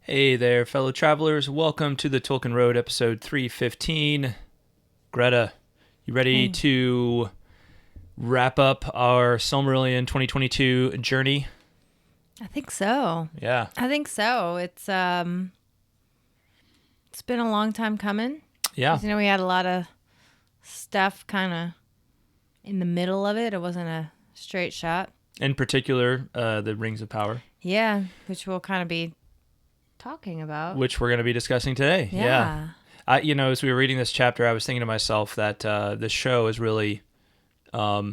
Hey there, fellow travelers. Welcome to the Tolkien Road, episode 315. Greta, you ready Hey. to wrap up our Silmarillion 2022 journey? I think so. Yeah. It's been a long time coming. Yeah. 'Cause, we had a lot of stuff kind of in the middle of it. It wasn't a straight shot. In particular, the Rings of Power, Yeah, which we'll kind of be talking about. which we're going to be discussing today. Yeah. As we were reading this chapter, I was thinking to myself that this show is really, I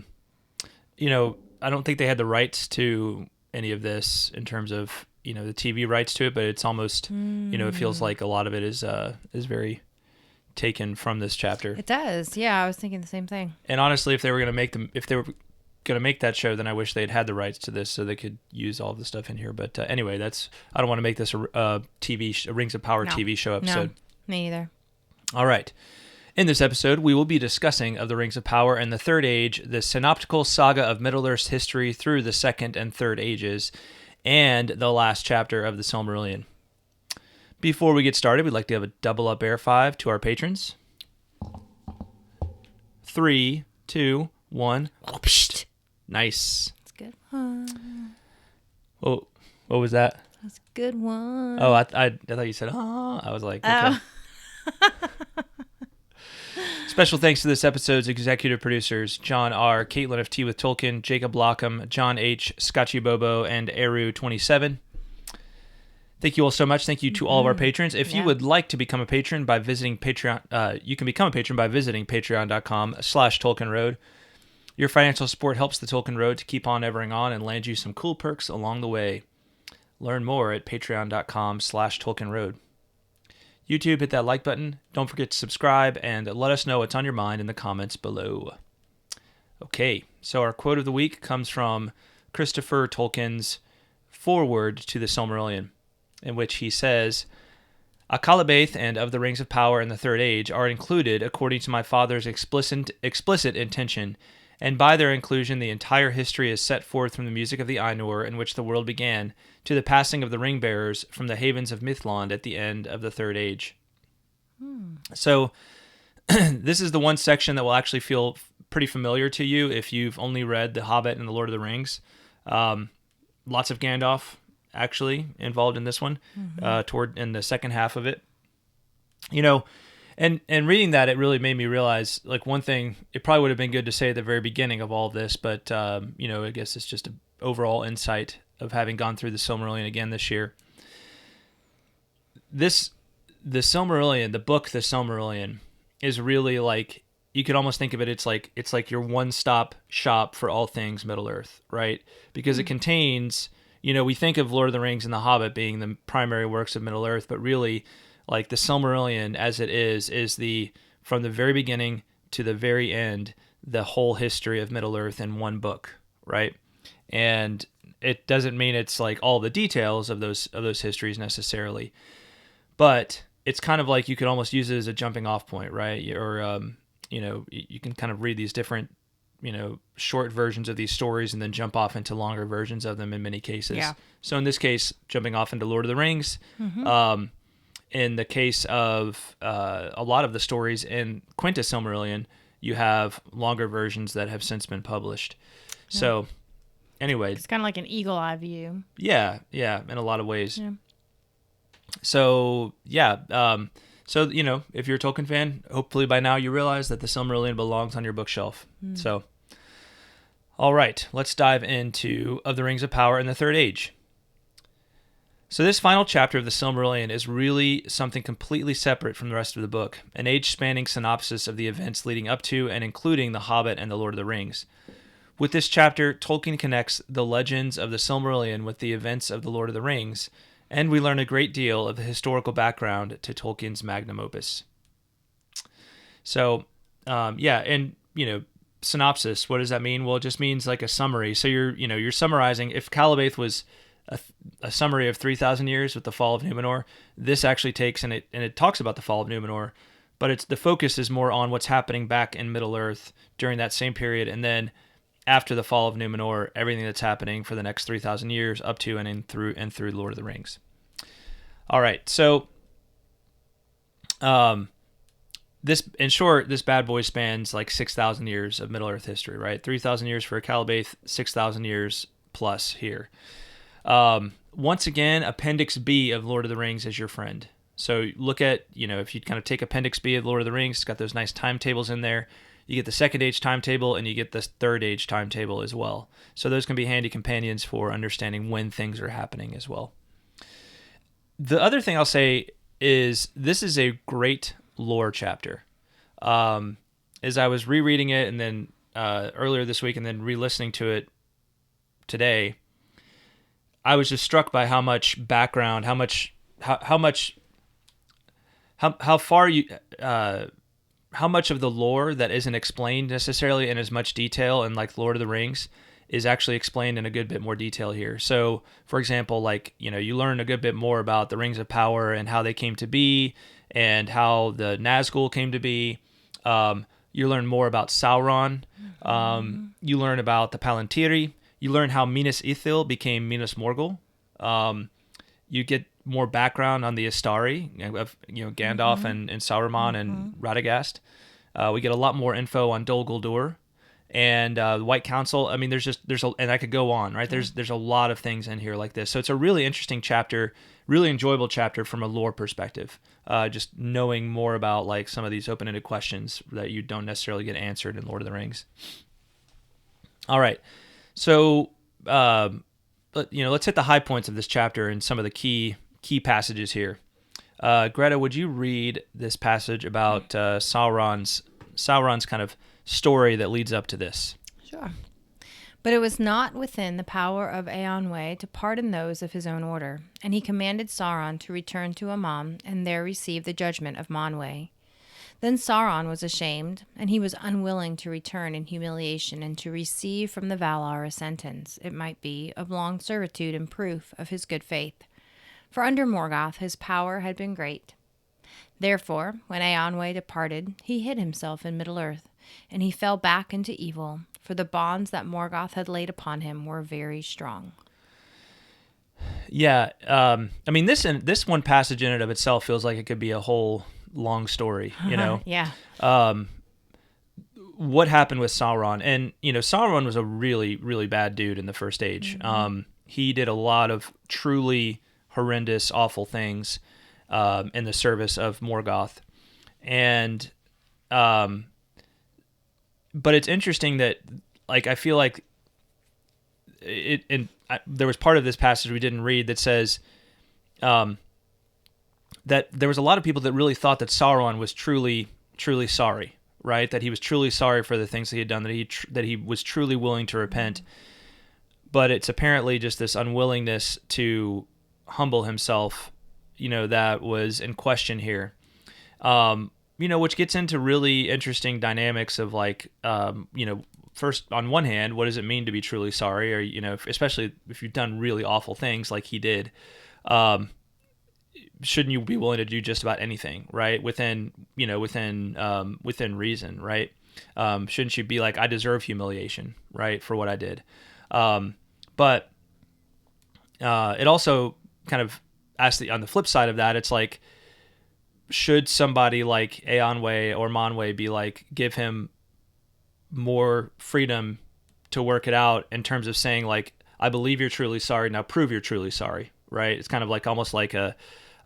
don't think they had the rights to any of this in terms of, the TV rights to it, but it's almost, it feels like a lot of it is very taken from this chapter. It does. Yeah, I was thinking the same thing. And honestly, if they were going to make that show, then I wish they'd had the rights to this so they could use all of the stuff in here. But anyway, I don't want to make this a Rings of Power No. TV show episode. No, me either. All right. In this episode, we will be discussing of the Rings of Power and the Third Age, the synoptical saga of Middle-earth's history through the Second and Third Ages, and the last chapter of the Silmarillion. Before we get started, we'd like to have a double up air five to our patrons. 3, 2, 1. Nice. That's a good one. Oh, what was that? That's a good one. Oh, I thought you said, I was like, okay. Special thanks to this episode's executive producers, John R., Kaitlyn of Tea with Tolkien, Jacob Lockham, John H., Scotchy Bobo, and Eru27. Thank you all so much. Thank you to all of our patrons. If you would like to become a patron by visiting Patreon, you can become a patron by visiting patreon.com/TolkienRoad. Your financial support helps the Tolkien Road to keep on evering on and land you some cool perks along the way. Learn more at patreon.com/TolkienRoad. YouTube, hit that like button. Don't forget to subscribe and let us know what's on your mind in the comments below. Okay, so our quote of the week comes from Christopher Tolkien's foreword to the Silmarillion, in which he says, Akallabêth and of the Rings of Power in the Third Age are included according to my father's explicit intention, and by their inclusion the entire history is set forth from the music of the Ainur in which the world began, to the passing of the Ringbearers from the Havens of Mithlond at the end of the Third Age. So, this is the one section that will actually feel pretty familiar to you if you've only read The Hobbit and The Lord of the Rings. Lots of Gandalf actually involved in this one, toward in the second half of it. And reading that, it really made me realize, like, one thing, it probably would have been good to say at the very beginning of all of this, but, I guess it's just an overall insight of having gone through the Silmarillion again this year. The Silmarillion, the book, The Silmarillion, is really like, you could almost think of it, it's like your one-stop shop for all things Middle-earth, right? Because it contains, we think of Lord of the Rings and The Hobbit being the primary works of Middle-earth, but really, like, the Silmarillion as it is the, from the very beginning to the very end, the whole history of Middle-earth in one book, right? And it doesn't mean it's like all the details of those histories necessarily, but it's kind of like you could almost use it as a jumping off point, right? Or, you can kind of read these different, short versions of these stories and then jump off into longer versions of them in many cases. Yeah. So in this case, jumping off into Lord of the Rings, in the case of a lot of the stories in Quintus Silmarillion, you have longer versions that have since been published. Yeah. So anyway. It's kind of like an eagle eye view. Yeah, in a lot of ways. Yeah. So, if you're a Tolkien fan, hopefully by now you realize that the Silmarillion belongs on your bookshelf. So, all right, let's dive into Of the Rings of Power in the Third Age. So this final chapter of the Silmarillion is really something completely separate from the rest of the book, an age-spanning synopsis of the events leading up to and including The Hobbit and The Lord of the Rings. With this chapter, Tolkien connects the legends of the Silmarillion with the events of The Lord of the Rings, and we learn a great deal of the historical background to Tolkien's magnum opus. So, synopsis, what does that mean? Well, it just means like a summary. So you're summarizing. If Akallabêth was a summary of 3,000 years with the fall of Numenor, this actually takes, and it talks about the fall of Numenor, but the focus is more on what's happening back in Middle-earth during that same period, and then after the fall of Numenor, everything that's happening for the next 3,000 years up to and through Lord of the Rings. All right. So, this, in short, this bad boy spans like 6,000 years of Middle Earth history, right? 3,000 years for Akallabêth, 6,000 years plus here. Once again, Appendix B of Lord of the Rings is your friend. So look at, if you kind of take Appendix B of Lord of the Rings, it's got those nice timetables in there. You get the Second Age timetable and you get the Third Age timetable as well. So those can be handy companions for understanding when things are happening as well. The other thing I'll say is this is a great lore chapter. As I was rereading it and then earlier this week and then re-listening to it today, I was just struck by how much background, how much of the lore that isn't explained necessarily in as much detail in like Lord of the Rings is actually explained in a good bit more detail here. So, for example, like, you learn a good bit more about the Rings of Power and how they came to be and how the Nazgul came to be. You learn more about Sauron. You learn about the Palantiri. You learn how Minas Ithil became Minas Morgul. You get more background on the Astari, of Gandalf and Saruman and Radagast. We get a lot more info on Dol Guldur and the White Council. I mean, and I could go on, right? There's a lot of things in here like this. So it's a really interesting chapter, really enjoyable chapter from a lore perspective. Just knowing more about like some of these open-ended questions that you don't necessarily get answered in Lord of the Rings. All right. So, let's hit the high points of this chapter and some of the key passages here. Greta, would you read this passage about Sauron's kind of story that leads up to this? Sure. But it was not within the power of Eönwë to pardon those of his own order, and he commanded Sauron to return to Aman and there receive the judgment of Manwë. Then Sauron was ashamed, and he was unwilling to return in humiliation and to receive from the Valar a sentence, it might be, of long servitude and proof of his good faith. For under Morgoth his power had been great. Therefore, when Eönwë departed, he hid himself in Middle-earth, and he fell back into evil, for the bonds that Morgoth had laid upon him were very strong. Yeah, I mean, this one passage in and of itself feels like it could be a whole long story, Yeah. What happened with Sauron? And, Sauron was a really, really bad dude in the First Age. He did a lot of truly horrendous, awful things in the service of Morgoth. And, but it's interesting that, like, I feel like there was part of this passage we didn't read that says that there was a lot of people that really thought that Sauron was truly, truly sorry, right? That he was truly sorry for the things that he had done, that he was truly willing to repent. But it's apparently just this unwillingness to humble himself, that was in question here. Which gets into really interesting dynamics of like, first, on one hand, what does it mean to be truly sorry? Or, especially if you've done really awful things like he did, shouldn't you be willing to do just about anything, right? Within reason, right? Shouldn't you be like, I deserve humiliation, right? For what I did. But it also kind of asks on the flip side of that, it's like, should somebody like Eönwë or Manwë be like, give him more freedom to work it out in terms of saying like, I believe you're truly sorry, now prove you're truly sorry, right? It's kind of like almost like a,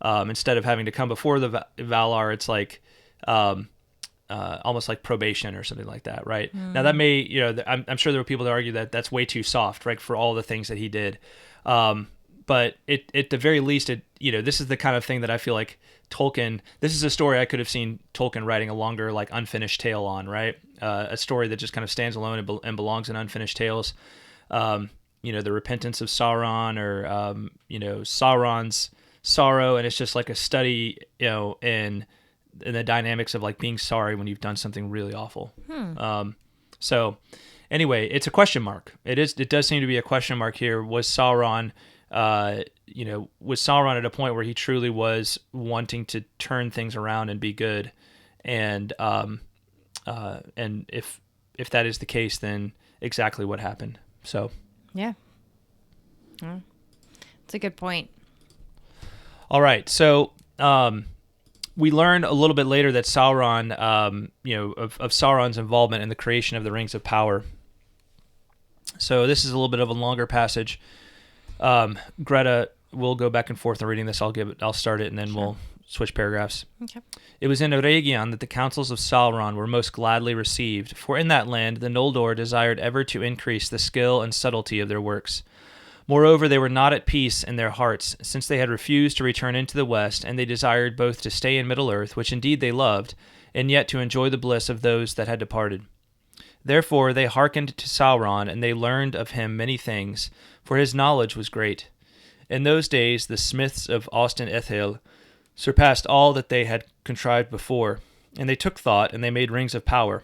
instead of having to come before the Valar, it's like almost like probation or something like that, right? Now that may, I'm sure there were people that argue that that's way too soft, right, for all the things that he did. But at the very least, this is the kind of thing that I feel like Tolkien, this is a story I could have seen Tolkien writing a longer, like, unfinished tale on, right? A story that just kind of stands alone and belongs in Unfinished Tales. The repentance of Sauron, or, Sauron's sorrow, and it's just like a study, in the dynamics of like being sorry when you've done something really awful. So anyway, it's a question mark. It does seem to be a question mark here. Was Sauron at a point where he truly was wanting to turn things around and be good? And if that is the case, then exactly what happened. So yeah, it's a good point. All right, so we learn a little bit later that Sauron, of Sauron's involvement in the creation of the Rings of Power. So this is a little bit of a longer passage. Greta will go back and forth in reading this. I'll start it, and then we'll switch paragraphs. Okay. It was in Eregion that the counsels of Sauron were most gladly received, for in that land the Noldor desired ever to increase the skill and subtlety of their works. Moreover, they were not at peace in their hearts, since they had refused to return into the West, and they desired both to stay in Middle-earth, which indeed they loved, and yet to enjoy the bliss of those that had departed. Therefore they hearkened to Sauron, and they learned of him many things, for his knowledge was great. In those days the smiths of Austin Ethel surpassed all that they had contrived before, and they took thought, and they made rings of power.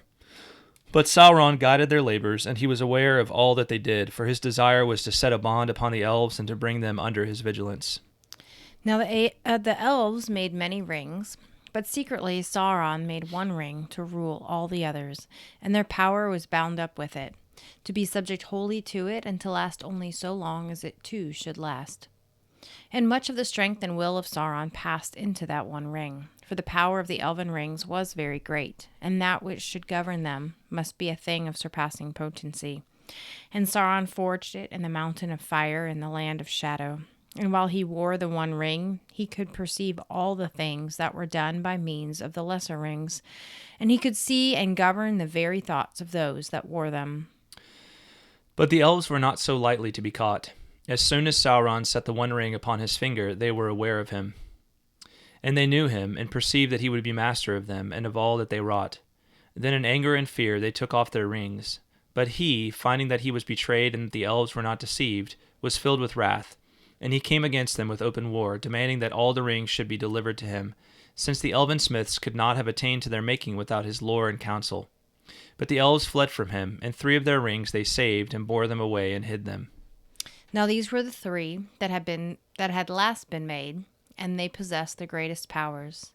But Sauron guided their labors, and he was aware of all that they did, for his desire was to set a bond upon the elves and to bring them under his vigilance. Now the elves made many rings, but secretly Sauron made one ring to rule all the others, and their power was bound up with it, to be subject wholly to it and to last only so long as it too should last. And much of the strength and will of Sauron passed into that one ring, for the power of the elven rings was very great, and that which should govern them must be a thing of surpassing potency. And Sauron forged it in the mountain of fire in the land of shadow. And while he wore the one ring, he could perceive all the things that were done by means of the lesser rings, and he could see and govern the very thoughts of those that wore them. But the elves were not so lightly to be caught. As soon as Sauron set the one ring upon his finger, they were aware of him. And they knew him, and perceived that he would be master of them, and of all that they wrought. Then in anger and fear they took off their rings. But he, finding that he was betrayed and that the elves were not deceived, was filled with wrath. And he came against them with open war, demanding that all the rings should be delivered to him, since the elven smiths could not have attained to their making without his lore and counsel. But the elves fled from him, and 3 of their rings they saved, and bore them away and hid them. Now these were the 3 that had last been made, and they possessed the greatest powers.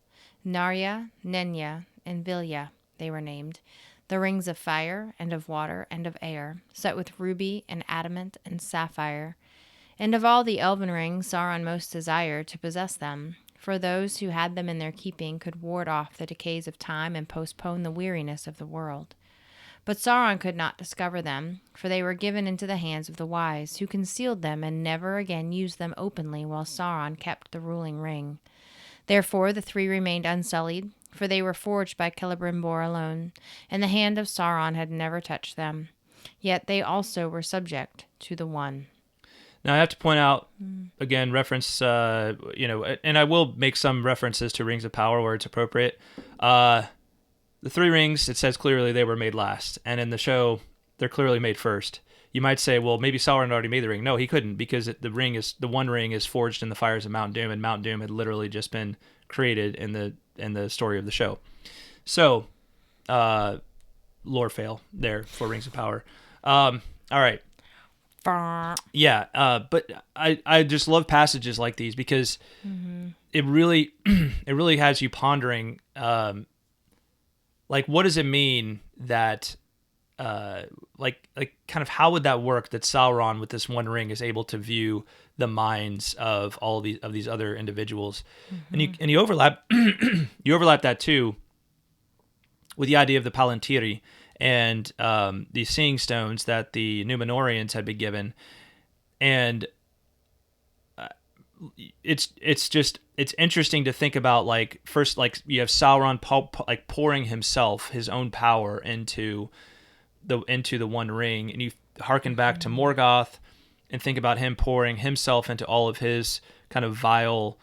Narya, Nenya, and Vilya, they were named, the rings of fire, and of water, and of air, set with ruby, and adamant, and sapphire. And of all the elven rings, Sauron most desired to possess them, for those who had them in their keeping could ward off the decays of time and postpone the weariness of the world. But Sauron could not discover them, for they were given into the hands of the wise, who concealed them and never again used them openly while Sauron kept the ruling ring. Therefore the 3 remained unsullied, for they were forged by Celebrimbor alone, and the hand of Sauron had never touched them. Yet they also were subject to the One. Now I have to point out, again, reference, and I will make some references to Rings of Power where it's appropriate. The 3 rings, it says clearly they were made last, and in the show, they're clearly made first. You might say, well, maybe Sauron already made the ring. No, he couldn't, because the one ring is forged in the fires of Mount Doom, and Mount Doom had literally just been created in the story of the show. So, lore fail there for Rings of Power. All right. Yeah, but I just love passages like these because it really has you pondering. Like, what does it mean that, like kind of how would that work that Sauron with this one ring is able to view the minds of all of these other individuals, and you overlap you overlap that too with the idea of the Palantiri and the seeing stones that the Númenóreans had been given, and it's interesting to think about, like, first, like, you have Sauron pouring himself, his own power into the one ring, and you harken back to Morgoth and think about him pouring himself into all of his kind of vile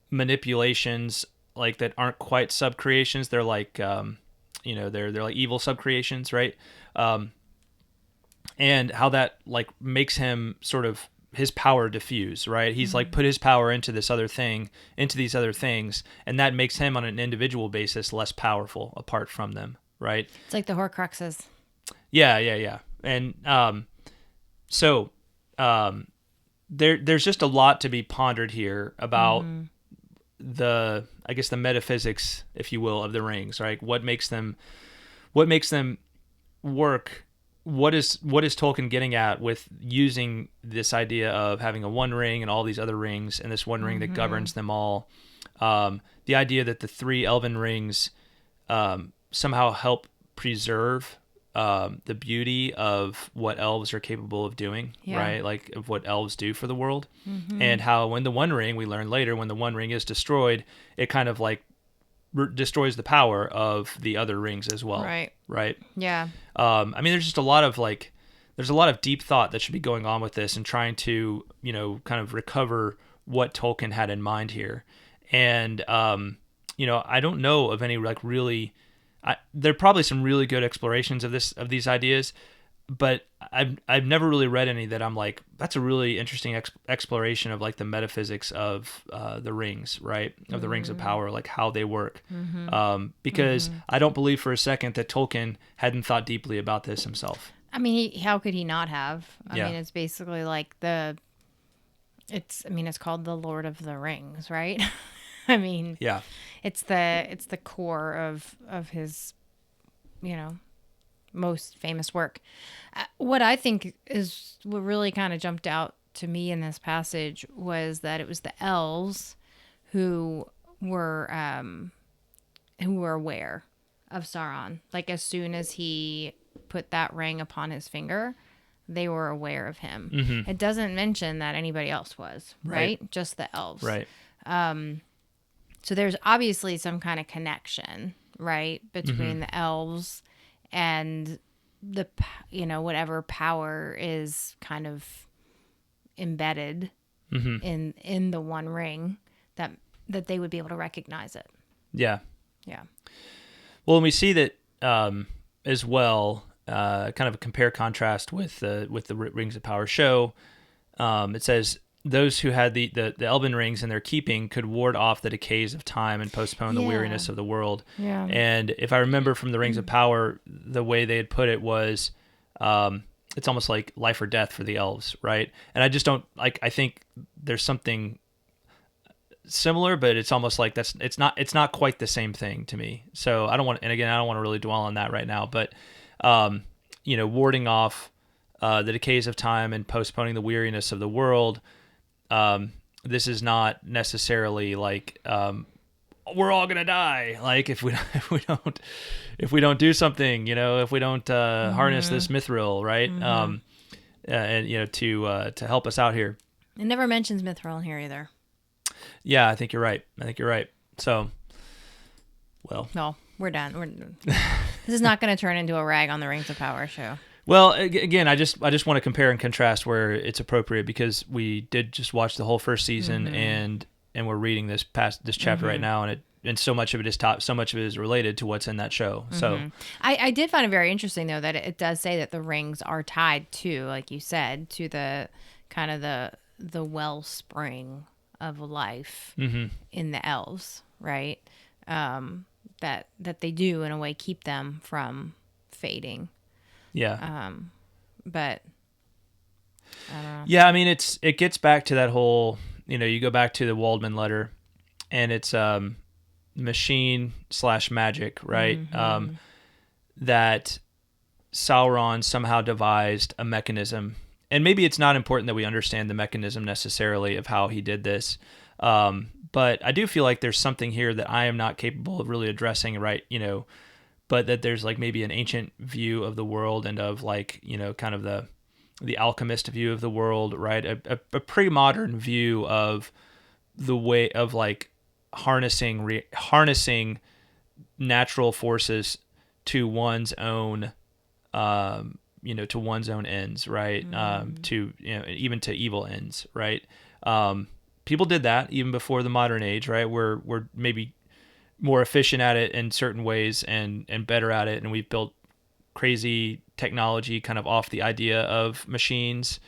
manipulations, like, that aren't quite subcreations. They're like they're like evil subcreations, right? And how that, like, makes him sort of his power diffuse, right? He's like put his power into these other things, and that makes him on an individual basis less powerful apart from them, right? It's like the Horcruxes. Yeah. And there's just a lot to be pondered here about the metaphysics, if you will, of the rings, right? What makes them work what is Tolkien getting at with using this idea of having a one ring and all these other rings and this one ring that governs them all? The idea that the three elven rings somehow help preserve the beauty of what elves are capable of doing, right? Like of what elves do for the world, and how when the one ring, we learn later, when the one ring is destroyed, it kind of like destroys the power of the other rings as well. Right. Yeah. I mean, there's just a lot of there's a lot of deep thought that should be going on with this and trying to, kind of recover what Tolkien had in mind here. And, I don't know of any really, there are probably some really good explorations of these ideas, but I've never really read any that I'm like, that's a really interesting exploration of like the metaphysics of the rings, right? Of the rings of power, like how they work. Because I don't believe for a second that Tolkien hadn't thought deeply about this himself. I mean, how could he not have? I mean, it's basically like it's called The Lord of the Rings, right? I mean, it's the core of his, most famous work. What I think is what really kind of jumped out to me in this passage was that it was the elves who were aware of Sauron. Like as soon as he put that ring upon his finger, they were aware of him. It doesn't mention that anybody else was, right? Just the elves. Right. So there's obviously some kind of connection, right, between the elves and the, whatever power is kind of embedded in the one ring that they would be able to recognize it. Yeah. Yeah. Well, and we see that as well, kind of a compare contrast with the Rings of Power show. It says those who had the elven rings in their keeping could ward off the decays of time and postpone the weariness of the world. Yeah. And if I remember from the Rings of Power, the way they had put it was, it's almost like life or death for the elves, right? And I just don't I think there's something similar, but it's almost like it's not quite the same thing to me. So I don't want to really dwell on that right now, but warding off the decays of time and postponing the weariness of the world. This is not necessarily like we're all gonna die. Like if we don't do something, if we don't harness this mithril, right? And to help us out here. It never mentions mithril in here either. Yeah, I think you're right. So, well, no, we're done. This is not going to turn into a rag on the Rings of Power show. Well, again, I just want to compare and contrast where it's appropriate because we did just watch the whole first season and we're reading this chapter right now, and so much of it is related to what's in that show. So I did find it very interesting though that it does say that the rings are tied to, like you said, to the kind of the wellspring of life in the elves, right? That they do in a way keep them from fading. Yeah. But I don't know. Yeah, I mean it gets back to that whole, you go back to the Waldman letter and it's machine/magic, right? That Sauron somehow devised a mechanism. And maybe it's not important that we understand the mechanism necessarily of how he did this. But I do feel like there's something here that I am not capable of really addressing, right? But that there's like maybe an ancient view of the world and of like, kind of the alchemist view of the world, right? A pre-modern view of the way of like harnessing natural forces to one's own, to one's own ends, right? To, even to evil ends, right? People did that even before the modern age, right? We're maybe more efficient at it in certain ways and better at it. And we've built crazy technology kind of off the idea of machines,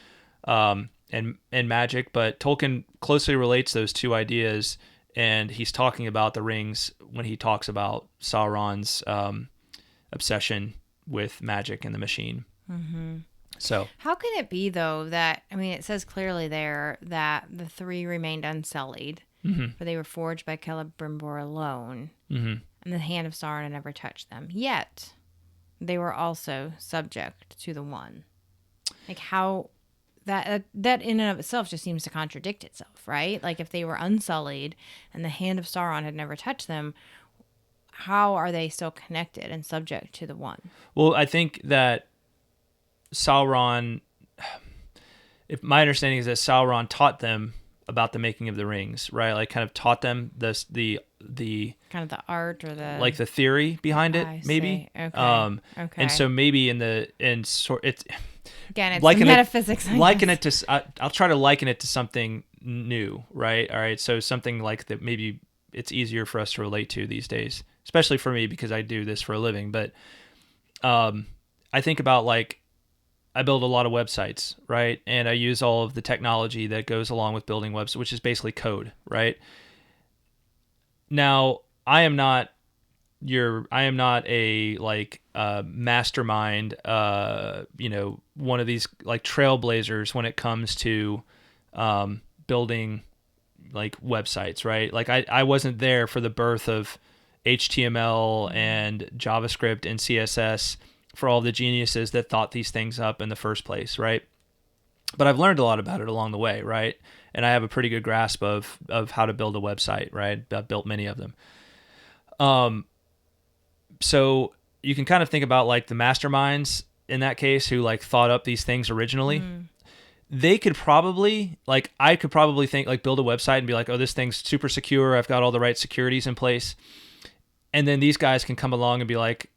and magic. But Tolkien closely relates those two ideas. And he's talking about the rings when he talks about Sauron's, obsession with magic and the machine. So how can it be though that, it says clearly there that the three remained unsullied, for they were forged by Celebrimbor alone, and the hand of Sauron had never touched them. Yet they were also subject to the one. Like how that in and of itself just seems to contradict itself, right? Like if they were unsullied and the hand of Sauron had never touched them, how are they still connected and subject to the one? Well, I think that Sauron, if my understanding is that Sauron taught them about the making of the rings, right? Like kind of taught them the kind of the art or the like the theory behind it, I maybe. see. Okay. Okay. And so maybe it's again, it's liken metaphysics. I'll try to liken it to something new, right? All right. So something like that maybe it's easier for us to relate to these days, especially for me because I do this for a living. But I think about like I build a lot of websites, right? And I use all of the technology that goes along with building websites, which is basically code, right? Now, I am not a mastermind, one of these like trailblazers when it comes to building like websites, right? Like I wasn't there for the birth of HTML and JavaScript and CSS for all the geniuses that thought these things up in the first place, right? But I've learned a lot about it along the way, right? And I have a pretty good grasp of how to build a website, right? I've built many of them. So you can kind of think about like the masterminds in that case who like thought up these things originally. They could probably I could probably think like build a website and be like, oh, this thing's super secure. I've got all the right securities in place. And then these guys can come along and be like,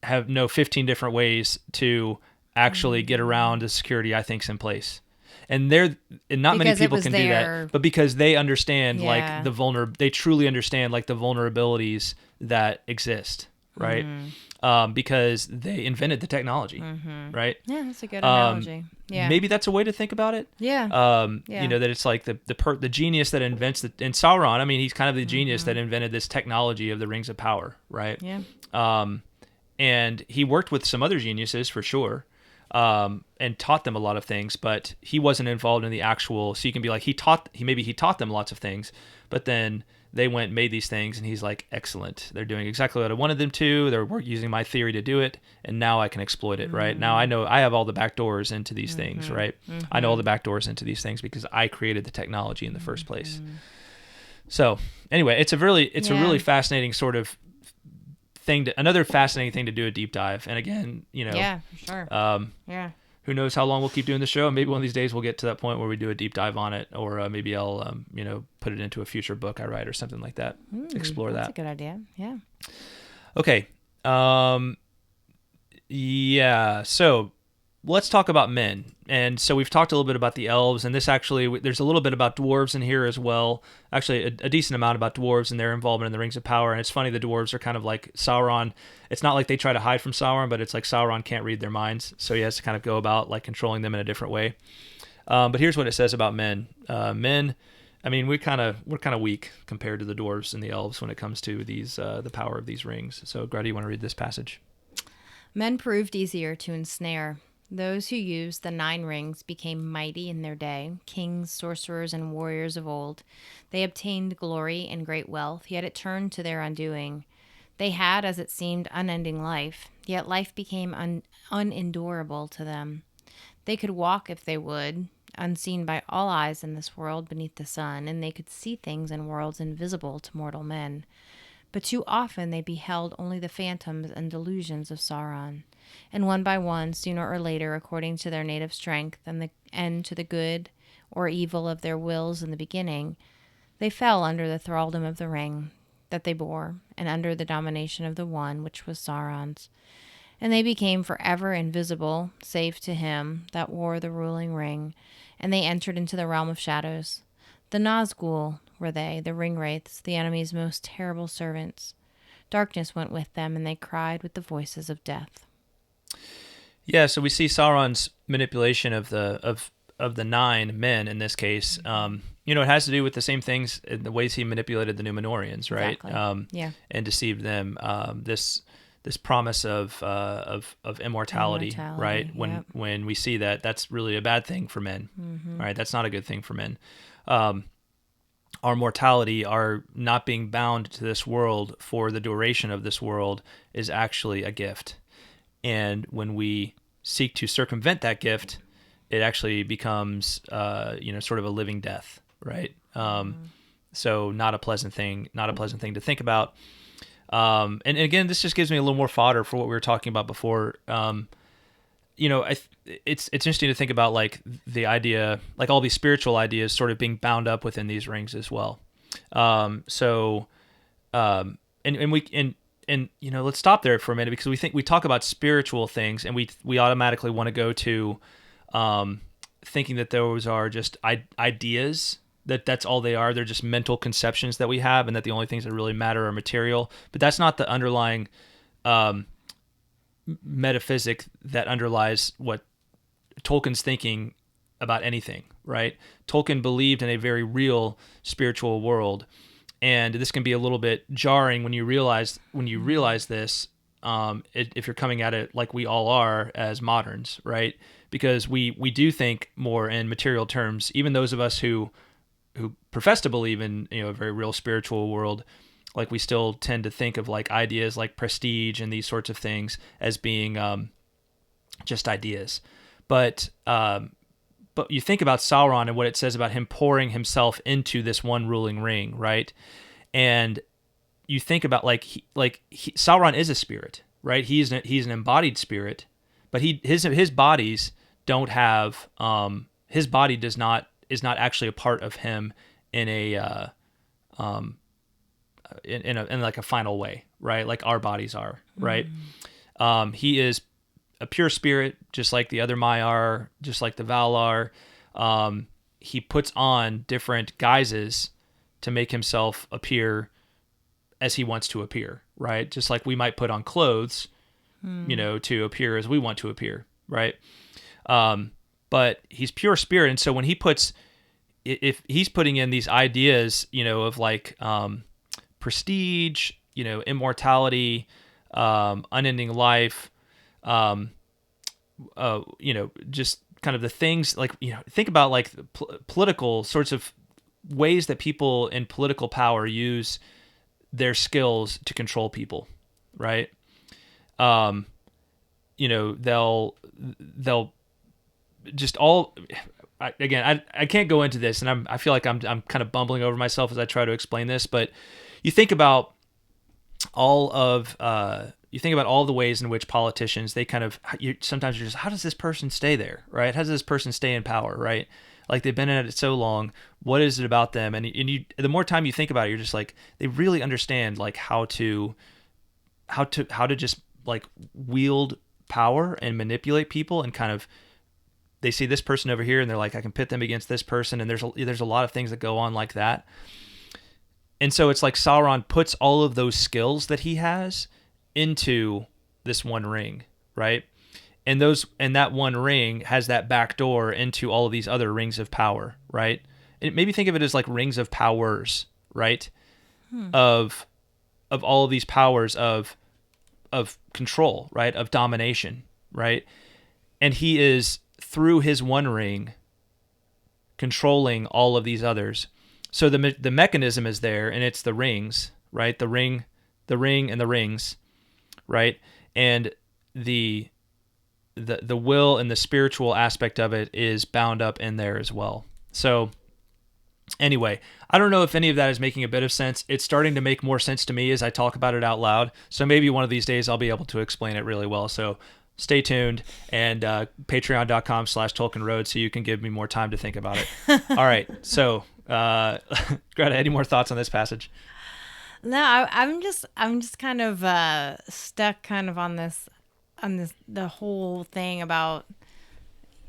15 different ways to actually get around the security I think's in place. And not many people can do that, but because they understand like they truly understand like the vulnerabilities that exist, right? Because they invented the technology, right? Yeah, that's a good analogy. Yeah, maybe that's a way to think about it. Yeah, that it's like the genius that invents and Sauron. I mean, he's kind of the genius that invented this technology of the rings of power, right? Yeah. And he worked with some other geniuses for sure, and taught them a lot of things, but he wasn't involved in the actual. So you can be like, he taught them lots of things, but then they went and made these things, and he's like, excellent. They're doing exactly what I wanted them to. They're using my theory to do it, and now I can exploit it, right? Now I know I have all the back doors into these things, right? I know all the back doors into these things because I created the technology in the first place. So anyway, it's a really fascinating sort of another fascinating thing to do a deep dive. And again, yeah, for sure. Who knows how long we'll keep doing the show? Maybe one of these days we'll get to that point where we do a deep dive on it, or maybe I'll put it into a future book I write or something like that. Explore that. That's a good idea. Yeah. Okay. Yeah. So let's talk about men. And so we've talked a little bit about the elves, and there's a little bit about dwarves in here as well. Actually, a decent amount about dwarves and their involvement in the Rings of Power. And it's funny, the dwarves are kind of like Sauron. It's not like they try to hide from Sauron, but it's like Sauron can't read their minds, so he has to kind of go about like controlling them in a different way. But here's what it says about men. Men, I mean, we're kind of weak compared to the dwarves and the elves when it comes to these the power of these rings. So, Greta, you want to read this passage? Men proved easier to ensnare. Those who used the 9 rings became mighty in their day, kings, sorcerers, and warriors of old. They obtained glory and great wealth, yet it turned to their undoing. They had, as it seemed, unending life, yet life became unendurable to them. They could walk if they would, unseen by all eyes in this world beneath the sun, and they could see things in worlds invisible to mortal men. But too often they beheld only the phantoms and delusions of Sauron. And one by one, sooner or later, according to their native strength and to the good or evil of their wills in the beginning, they fell under the thraldom of the ring that they bore, and under the domination of the one which was Sauron's. And they became forever invisible, save to him that wore the ruling ring, and they entered into the realm of shadows. The Nazgul were they, the ring-wraiths, the enemy's most terrible servants. Darkness went with them, and they cried with the voices of death. Yeah, so we see Sauron's manipulation of the 9 men in this case. It has to do with the same things in the ways he manipulated the Númenóreans, right? Exactly. And deceived them. This promise of immortality, right? When we see that's really a bad thing for men, right? That's not a good thing for men. Our mortality, our not being bound to this world for the duration of this world, is actually a gift. And when we seek to circumvent that gift, it actually becomes, sort of a living death, right? So not a pleasant thing to think about. And again, this just gives me a little more fodder for what we were talking about before. It's interesting to think about like the idea, like all these spiritual ideas sort of being bound up within these rings as well. Let's stop there for a minute, because we talk about spiritual things and we automatically want to go to thinking that those are just ideas, that's all they are. They're just mental conceptions that we have, and that the only things that really matter are material. But that's not the underlying metaphysic that underlies what Tolkien's thinking about anything, right? Tolkien believed in a very real spiritual world, and this can be a little bit jarring when you realize this, if you're coming at it like we all are as moderns, right? Because we do think more in material terms. Even those of us who profess to believe in a very real spiritual world, like we still tend to think of like ideas like prestige and these sorts of things as being just ideas. But you think about Sauron and what it says about him pouring himself into this one ruling ring, right? And you think about Sauron is a spirit, right? He's an embodied spirit, but his bodies don't have his body is not actually a part of him in a in like a final way, right? Like our bodies are, right? He is a pure spirit, just like the other Maiar, just like the Valar. He puts on different guises to make himself appear as he wants to appear, right? Just like we might put on clothes, to appear as we want to appear, right? But he's pure spirit, and so when if he's putting in these ideas, of like prestige, immortality, unending life, just kind of the things like, think about like political sorts of ways that people in political power use their skills to control people, right? They'll just all. I can't go into this, and I feel like I'm kind of bumbling over myself as I try to explain this. But you think about all the ways in which politicians, they kind of, sometimes you're just, how does this person stay there, right? How does this person stay in power, right? Like they've been at it so long. What is it about them? And the more time you think about it, you're just like, they really understand like how to just like wield power and manipulate people, and kind of, they see this person over here and they're like, I can pit them against this person. And there's a lot of things that go on like that. And so it's like Sauron puts all of those skills that he has into this one ring, right? And that one ring has that back door into all of these other rings of power, right? And maybe think of it as like rings of powers, right? Of all of these powers of control, right? Of domination, right? And he is, through his one ring, controlling all of these others. So the mechanism is there, and it's the rings, right? The ring and the rings, right? And the will and the spiritual aspect of it is bound up in there as well. So anyway, I don't know if any of that is making a bit of sense. It's starting to make more sense to me as I talk about it out loud. So maybe one of these days I'll be able to explain it really well. So stay tuned, and patreon.com/TolkienRoad so you can give me more time to think about it. All right. So, Greta, any more thoughts on this passage? No, I'm just kind of stuck kind of on this the whole thing about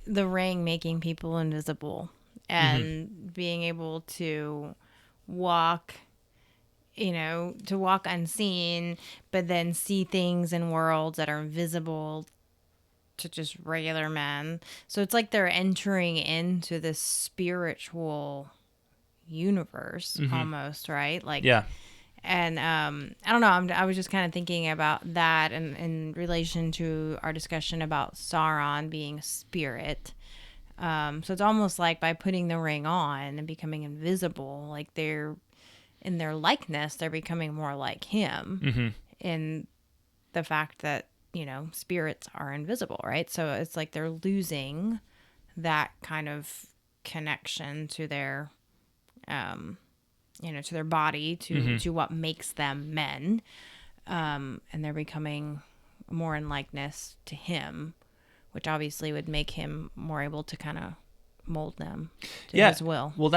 the ring making people invisible and being able to walk, to walk unseen, but then see things in worlds that are invisible to just regular men. So it's like they're entering into this spiritual universe almost, right? Like, yeah. And I don't know, I was just kind of thinking about that in relation to our discussion about Sauron being a spirit. So it's almost like by putting the ring on and becoming invisible, like they're in their likeness, they're becoming more like him in the fact that spirits are invisible, right? So it's like they're losing that kind of connection to their, to their body, to what makes them men. And they're becoming more in likeness to him, which obviously would make him more able to kind of mold them to his will. Well,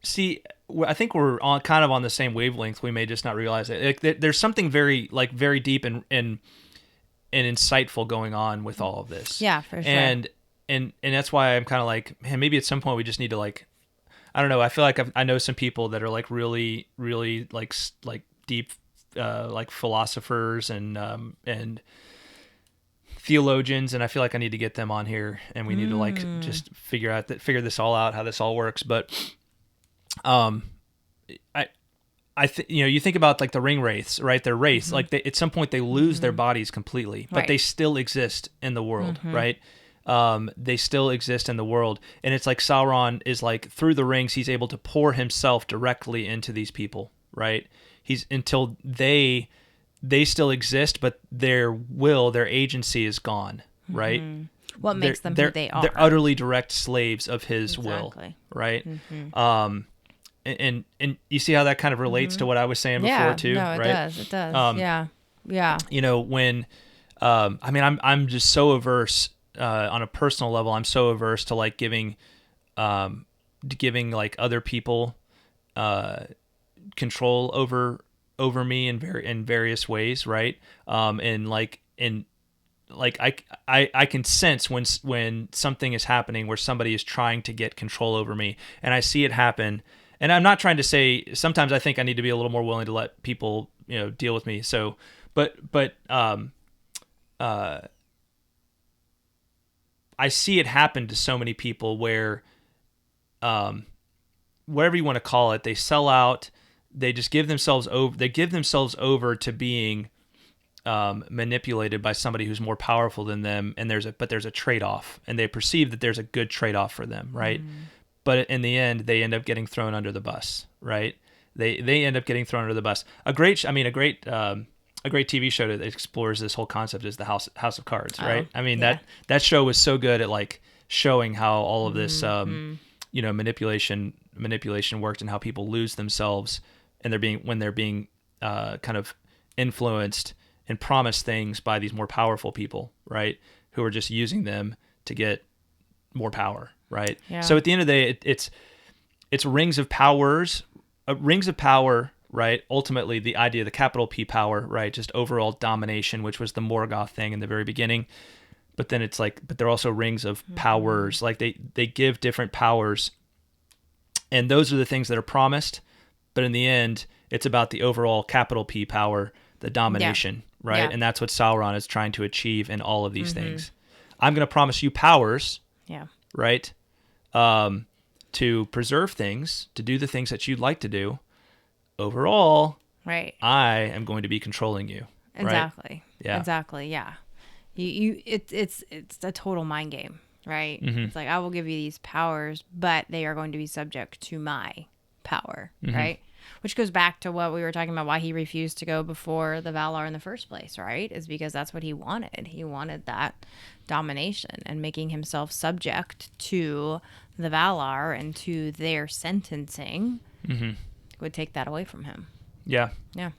see, I think we're kind of on the same wavelength. We may just not realize it. Like, there's something very deep and insightful going on with all of this. Yeah, for sure. And that's why I'm kind of like, man, maybe at some point we just need to I don't know. I feel like I know some people that are like really, really like deep, like philosophers and theologians, and I feel like I need to get them on here, and we need to just figure this all out, how this all works. But you think about like the ring wraiths, right? They're wraiths. Like at some point they lose their bodies completely, but they still exist in the world, right? They still exist in the world, and it's like Sauron is like through the rings, he's able to pour himself directly into these people, right? Until they still exist, but their agency is gone, right? What makes them who they are? They're utterly direct slaves of his will, right? And you see how that kind of relates to what I was saying before too, no, right? It does. Yeah. When I'm just so averse on a personal level. I'm so averse to like giving like other people control over me in various ways, right? I can sense when something is happening where somebody is trying to get control over me, and I see it happen. And I'm not trying to say, sometimes I think I need to be a little more willing to let people, deal with me. So, but I see it happen to so many people where, whatever you want to call it, they sell out. They just give themselves over. They give themselves over to being manipulated by somebody who's more powerful than them. And there's a trade-off, and they perceive that there's a good trade-off for them, right? But in the end, they end up getting thrown under the bus, right? They end up getting thrown under the bus. A great TV show that explores this whole concept is the House of Cards, right? That show was so good at like showing how all of this, manipulation worked, and how people lose themselves, and when they're being kind of influenced and promised things by these more powerful people, right? Who are just using them to get more power, right? Yeah. So at the end of the day, it's rings of power, right? Ultimately, the idea, the capital P power, right? Just overall domination, which was the Morgoth thing in the very beginning. But then it's like, but they're also rings of powers. Like they give different powers, and those are the things that are promised. But in the end, it's about the overall capital P power, the domination, right? Yeah. And that's what Sauron is trying to achieve in all of these things. I'm going to promise you powers, right? To preserve things, to do the things that you'd like to do. Overall, right, I am going to be controlling you. Exactly. Right? Yeah. Exactly. Yeah. It's a total mind game, right? It's like, I will give you these powers, but they are going to be subject to my power, right? Which goes back to what we were talking about, why he refused to go before the Valar in the first place, right? Is because that's what he wanted. He wanted that domination, and making himself subject to the Valar and to their sentencing would take that away from him. Yeah. Yeah.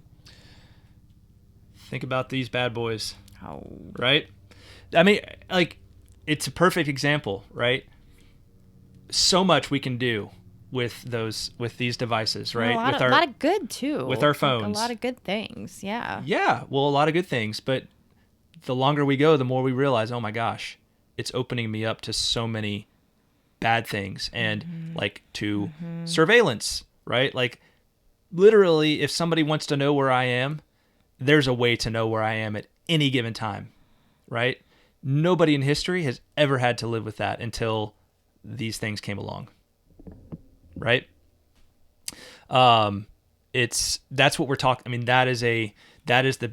Think about these bad boys. Oh. Right? I mean, like, it's a perfect example, right? So much we can do with these devices, right? A lot of good too. With our phones. Like a lot of good things, yeah. Yeah, well, a lot of good things, but the longer we go, the more we realize, oh my gosh, it's opening me up to so many bad things, and like to surveillance, right? Like, literally, if somebody wants to know where I am, there's a way to know where I am at any given time, right? Nobody in history has ever had to live with that until these things came along, right? That's what we're talking. I mean, that is the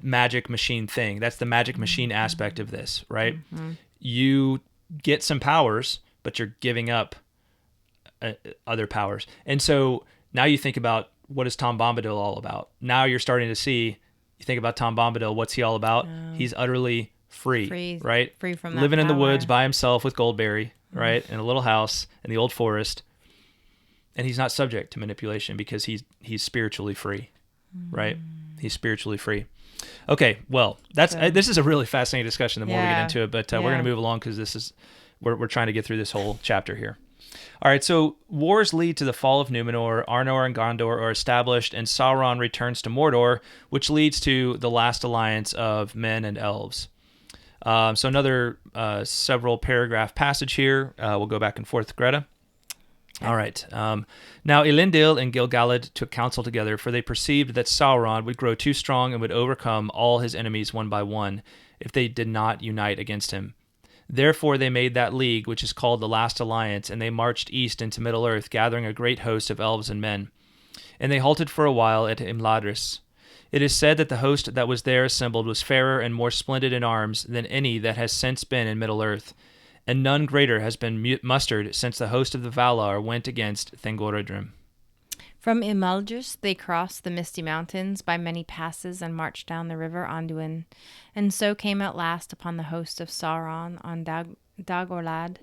magic machine thing. That's the magic machine aspect of this, right? You get some powers, but you're giving up other powers. And so now you think about, what is Tom Bombadil all about? Now you're starting to see You think about Tom Bombadil, what's he all about? He's utterly free, right? Free from that living in the power. woods by himself with Goldberry, right? In a little house in the old forest. And he's not subject to manipulation because he's spiritually free, right? He's spiritually free. Okay, well, this is a really fascinating discussion the more we get into it, but we're going to move along because we're trying to get through this whole chapter here. All right, so wars lead to the fall of Numenor, Arnor and Gondor are established, and Sauron returns to Mordor, which leads to the last alliance of men and elves. So another several paragraph passage here. We'll go back and forth, Greta. All right. Now Elendil and Gil-galad took counsel together, for they perceived that Sauron would grow too strong and would overcome all his enemies one by one, if they did not unite against him. Therefore they made that league, which is called the Last Alliance, and they marched east into Middle-earth, gathering a great host of elves and men. And they halted for a while at Imladris. It is said that the host that was there assembled was fairer and more splendid in arms than any that has since been in Middle-earth, and none greater has been mustered since the host of the Valar went against Thangorodrim. From Imladris they crossed the misty mountains by many passes and marched down the river Anduin, and so came at last upon the host of Sauron on Dagorlad,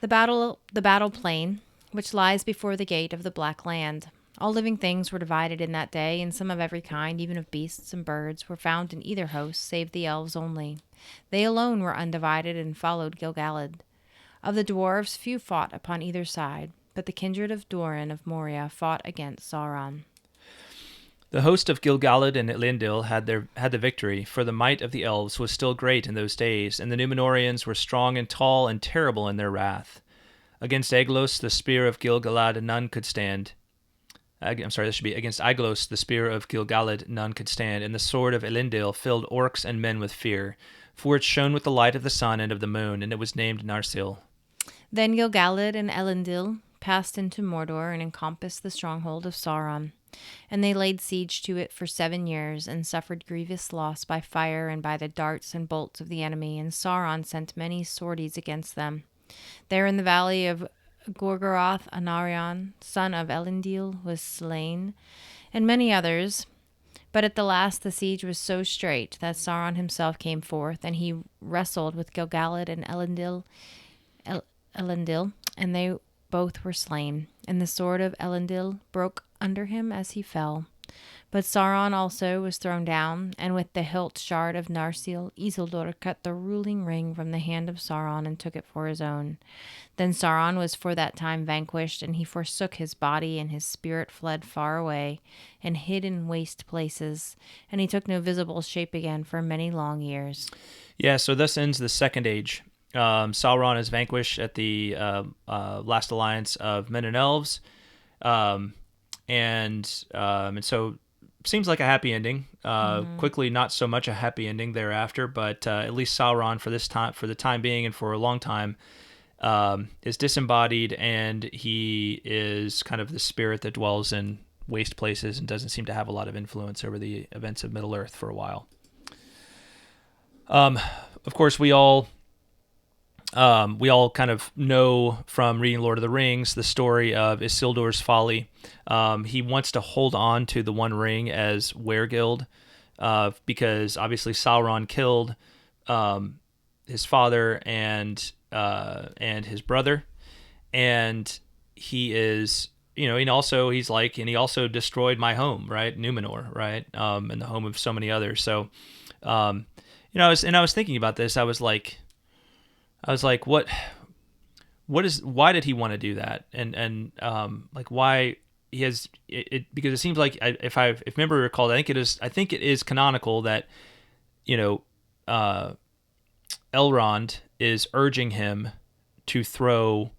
the battle plain, which lies before the gate of the Black Land. All living things were divided in that day, and some of every kind, even of beasts and birds, were found in either host, save the elves only. They alone were undivided and followed Gil-galad. Of the dwarves few fought upon either side, but the kindred of Durin of Moria fought against Sauron. The host of Gil-galad and Elendil had the victory, for the might of the elves was still great in those days, and the Númenóreans were strong and tall and terrible in their wrath. Against Aeglos, the spear of Gil-galad, none could stand. Against Aeglos, the spear of Gil-galad, none could stand, and the sword of Elendil filled orcs and men with fear, for it shone with the light of the sun and of the moon, and it was named Narsil. Then Gil-galad and Elendil passed into Mordor and encompassed the stronghold of Sauron. And they laid siege to it for 7 years, and suffered grievous loss by fire and by the darts and bolts of the enemy, and Sauron sent many sorties against them. There in the valley of Gorgoroth, Anarion, son of Elendil, was slain, and many others. But at the last the siege was so strait that Sauron himself came forth, and he wrestled with Gil-galad and Elendil, and they both were slain. And the sword of Elendil broke under him as he fell. But Sauron also was thrown down, and with the hilt shard of Narsil, Isildur cut the ruling ring from the hand of Sauron and took it for his own. Then Sauron was for that time vanquished, and he forsook his body, and his spirit fled far away, and hid in waste places, and he took no visible shape again for many long years. Yeah, so thus ends the Second Age. Sauron is vanquished at the last alliance of men and elves, and so seems like a happy ending. Quickly, not so much a happy ending thereafter, but at least Sauron for the time being, and for a long time, is disembodied, and he is kind of the spirit that dwells in waste places and doesn't seem to have a lot of influence over the events of Middle-earth for a while. Of course, we all kind of know from reading Lord of the Rings the story of Isildur's folly. He wants to hold on to the One Ring as Weregild, because obviously Sauron killed his father and his brother, and he is, and he also destroyed my home, right, Numenor, right, and the home of so many others. So, I was thinking about this. I was like, why did he want to do that? And why he has it, because it seems like, if memory recalled, I think it is canonical that, Elrond is urging him to throw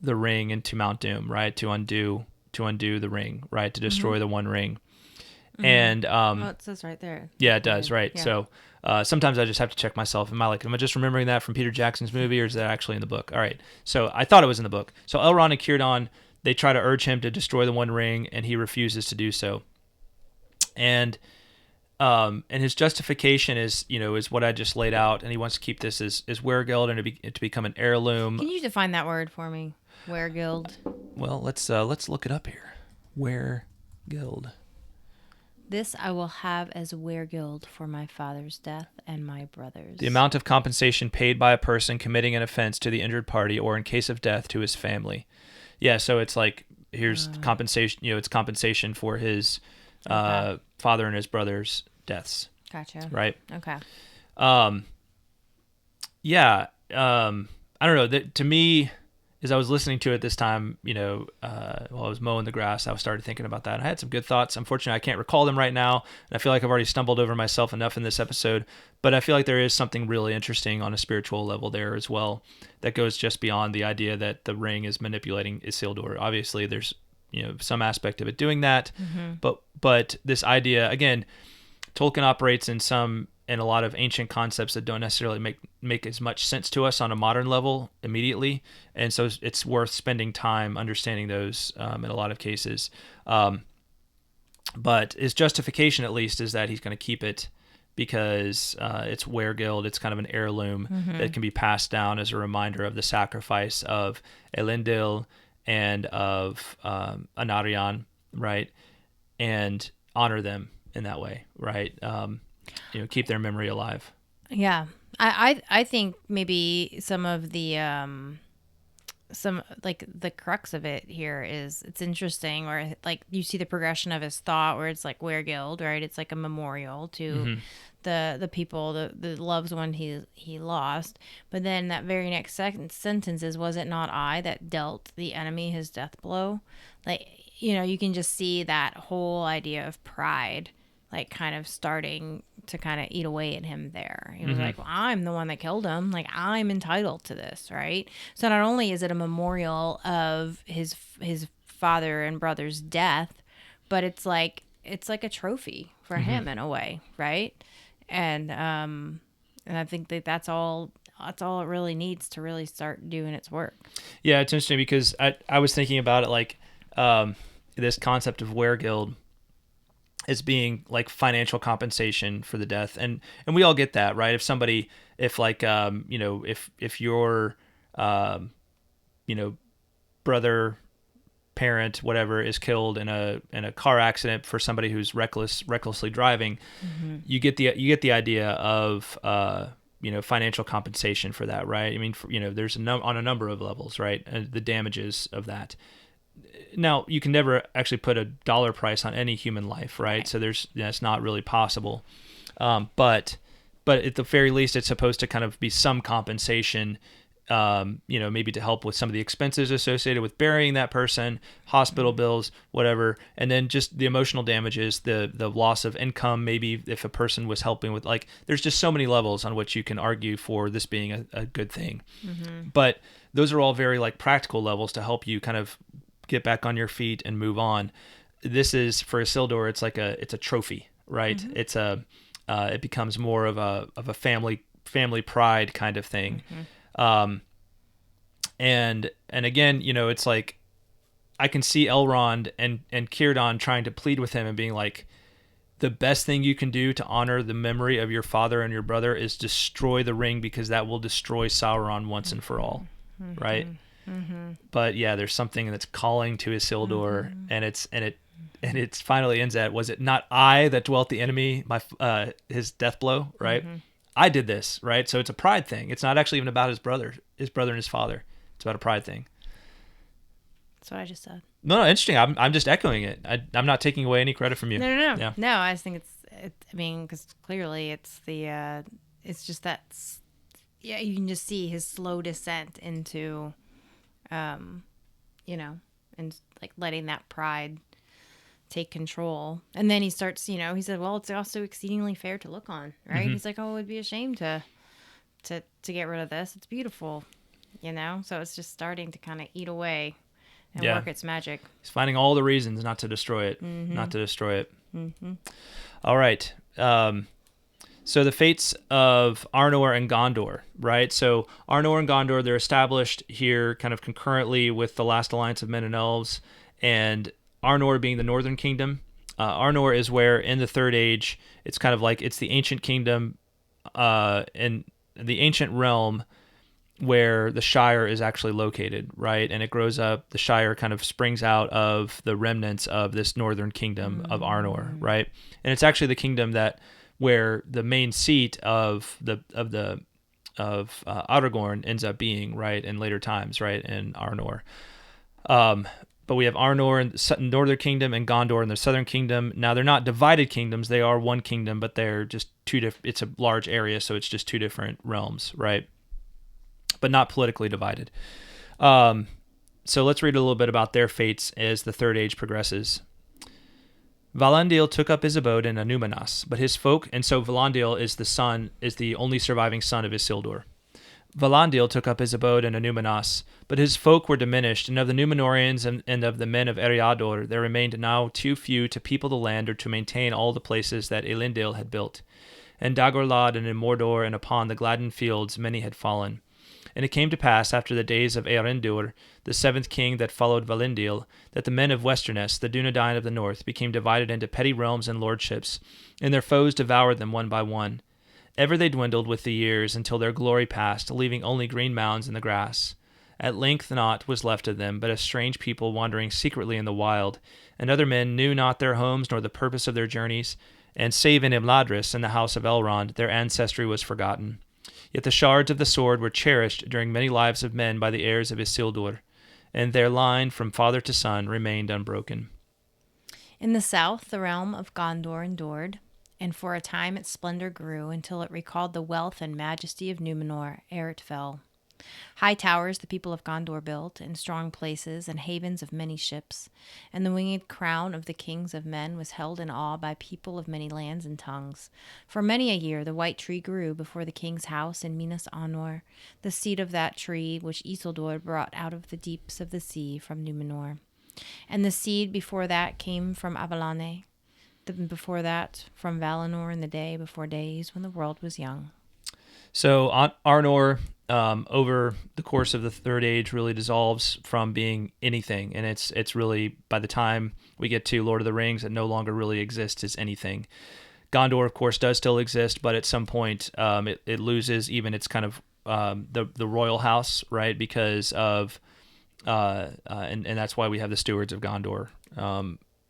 the ring into Mount Doom, right? To undo the ring, right? To destroy the One Ring. Mm-hmm. And it says right there. Yeah, it does, right? Yeah. So sometimes I just have to check myself. Am I just remembering that from Peter Jackson's movie, or is that actually in the book? All right. So I thought it was in the book. So Elrond and Círdan, they try to urge him to destroy the One Ring, and he refuses to do so. And his justification is what I just laid out, and he wants to keep this as Weregild and to become an heirloom. Can you define that word for me? Weregild. Well, let's look it up here. Weregild. This I will have as weregild for my father's death and my brother's. The amount of compensation paid by a person committing an offense to the injured party, or in case of death, to his family. Yeah, so it's like, here's compensation. It's compensation for his father and his brother's deaths. Gotcha. Right. Okay. Yeah. I don't know. To me, as I was listening to it this time, while I was mowing the grass, I started thinking about that. I had some good thoughts. Unfortunately, I can't recall them right now. And I feel like I've already stumbled over myself enough in this episode. But I feel like there is something really interesting on a spiritual level there as well that goes just beyond the idea that the ring is manipulating Isildur. Obviously, there's some aspect of it doing that. Mm-hmm. But this idea, again, Tolkien operates in a lot of ancient concepts that don't necessarily make as much sense to us on a modern level immediately, and so it's worth spending time understanding those in a lot of cases. But his justification, at least, is that he's going to keep it because it's weregild. It's kind of an heirloom that can be passed down as a reminder of the sacrifice of Elendil and of Anarion, right? And honor them in that way, right? Keep their memory alive. Yeah. I think maybe some of the the crux of it here is it's interesting, where like you see the progression of his thought, where it's like weregild, right? It's like a memorial to the people, the loved one he lost. But then that very next sentence is, was it not I that dealt the enemy his death blow? Like, you can just see that whole idea of pride, like kind of starting to kind of eat away at him there. He was like, well, I'm the one that killed him. Like, I'm entitled to this, right? So not only is it a memorial of his father and brother's death, but it's like a trophy for him in a way, right? And I think that's all it really needs to really start doing its work. Yeah, it's interesting because I was thinking about it like this concept of weregild as being like financial compensation for the death, and we all get that, right? If your brother, parent, whatever, is killed in a car accident for somebody who's recklessly driving, you get the idea of financial compensation for that, right? I mean, there's on a number of levels, right? The damages of that. Now, you can never actually put a dollar price on any human life, right? So that's not really possible. But at the very least, it's supposed to kind of be some compensation, maybe to help with some of the expenses associated with burying that person, hospital bills, whatever. And then just the emotional damages, the loss of income, maybe if a person was helping with, like, there's just so many levels on which you can argue for this being a good thing. But those are all very like practical levels to help you kind of get back on your feet and move on. This is, for Isildur, it's a trophy, right? It's it becomes more of a family pride kind of thing. And again, it's like I can see Elrond and Círdan trying to plead with him and being like, the best thing you can do to honor the memory of your father and your brother is destroy the ring, because that will destroy Sauron once and for all, right? But yeah, there's something that's calling to Isildur, and it finally ends at, was it not I that dwelt the enemy, his death blow, right? I did this, right? So it's a pride thing. It's not actually even about his brother and his father. It's about a pride thing. That's what I just said. No, interesting. I'm just echoing it. I'm not taking away any credit from you. No. Yeah. No, I just think I mean, because clearly it's it's just that, you can just see his slow descent into, and like letting that pride take control. And then he starts, he said, well, it's also exceedingly fair to look on, right? He's like, oh, it would be a shame to get rid of this. It's beautiful, so it's just starting to kind of eat away and work its magic. He's finding all the reasons not to destroy it, All right. So the fates of Arnor and Gondor, right? So Arnor and Gondor, they're established here kind of concurrently with the last alliance of men and elves, and Arnor being the northern kingdom. Arnor is where in the Third Age, it's kind of like it's the ancient kingdom in the ancient realm where the Shire is actually located, right? And it grows up, the Shire kind of springs out of the remnants of this northern kingdom of Arnor, right? And it's actually the kingdom where the main seat of Aragorn ends up being, right, in later times, right, in Arnor. But we have Arnor in the northern kingdom and Gondor in the southern kingdom. Now, they're not divided kingdoms. They are one kingdom, but they're just two different. It's a large area, so it's just two different realms, right? But not politically divided. So let's read a little bit about their fates as the Third Age progresses. Valandil took up his abode in Anumanas, but his folk, and so Valandil is the only surviving son of Isildur. Valandil took up his abode in Anumanas, but his folk were diminished, and of the Númenóreans and of the men of Eriador there remained now too few to people the land or to maintain all the places that Elendil had built. And Dagorlad and in Mordor and upon the Gladden fields many had fallen. And it came to pass after the days of Eärendil, the seventh king that followed Valindil, that the men of Westerness, the Dunedain of the north, became divided into petty realms and lordships, and their foes devoured them one by one. Ever they dwindled with the years until their glory passed, leaving only green mounds in the grass. At length naught was left of them, but a strange people wandering secretly in the wild, and other men knew not their homes nor the purpose of their journeys, and save in Imladris and the house of Elrond, their ancestry was forgotten. Yet the shards of the sword were cherished during many lives of men by the heirs of Isildur, and their line from father to son remained unbroken. In the south, the realm of Gondor endured, and for a time its splendor grew until it recalled the wealth and majesty of Númenor ere it fell. High towers the people of Gondor built, and strong places, and havens of many ships, and the winged crown of the kings of men was held in awe by people of many lands and tongues. For many a year the white tree grew before the king's house in Minas Anor, the seed of that tree which Isildur brought out of the deeps of the sea from Númenor. And the seed before that came from Avalane, before that from Valinor in the day before days when the world was young. So Arnor, over the course of the Third Age, really dissolves from being anything, and it's really, by the time we get to Lord of the Rings, it no longer really exists as anything. Gondor, of course, does still exist, but at some point it loses even its kind of the royal house, right? Because of and that's why we have the stewards of Gondor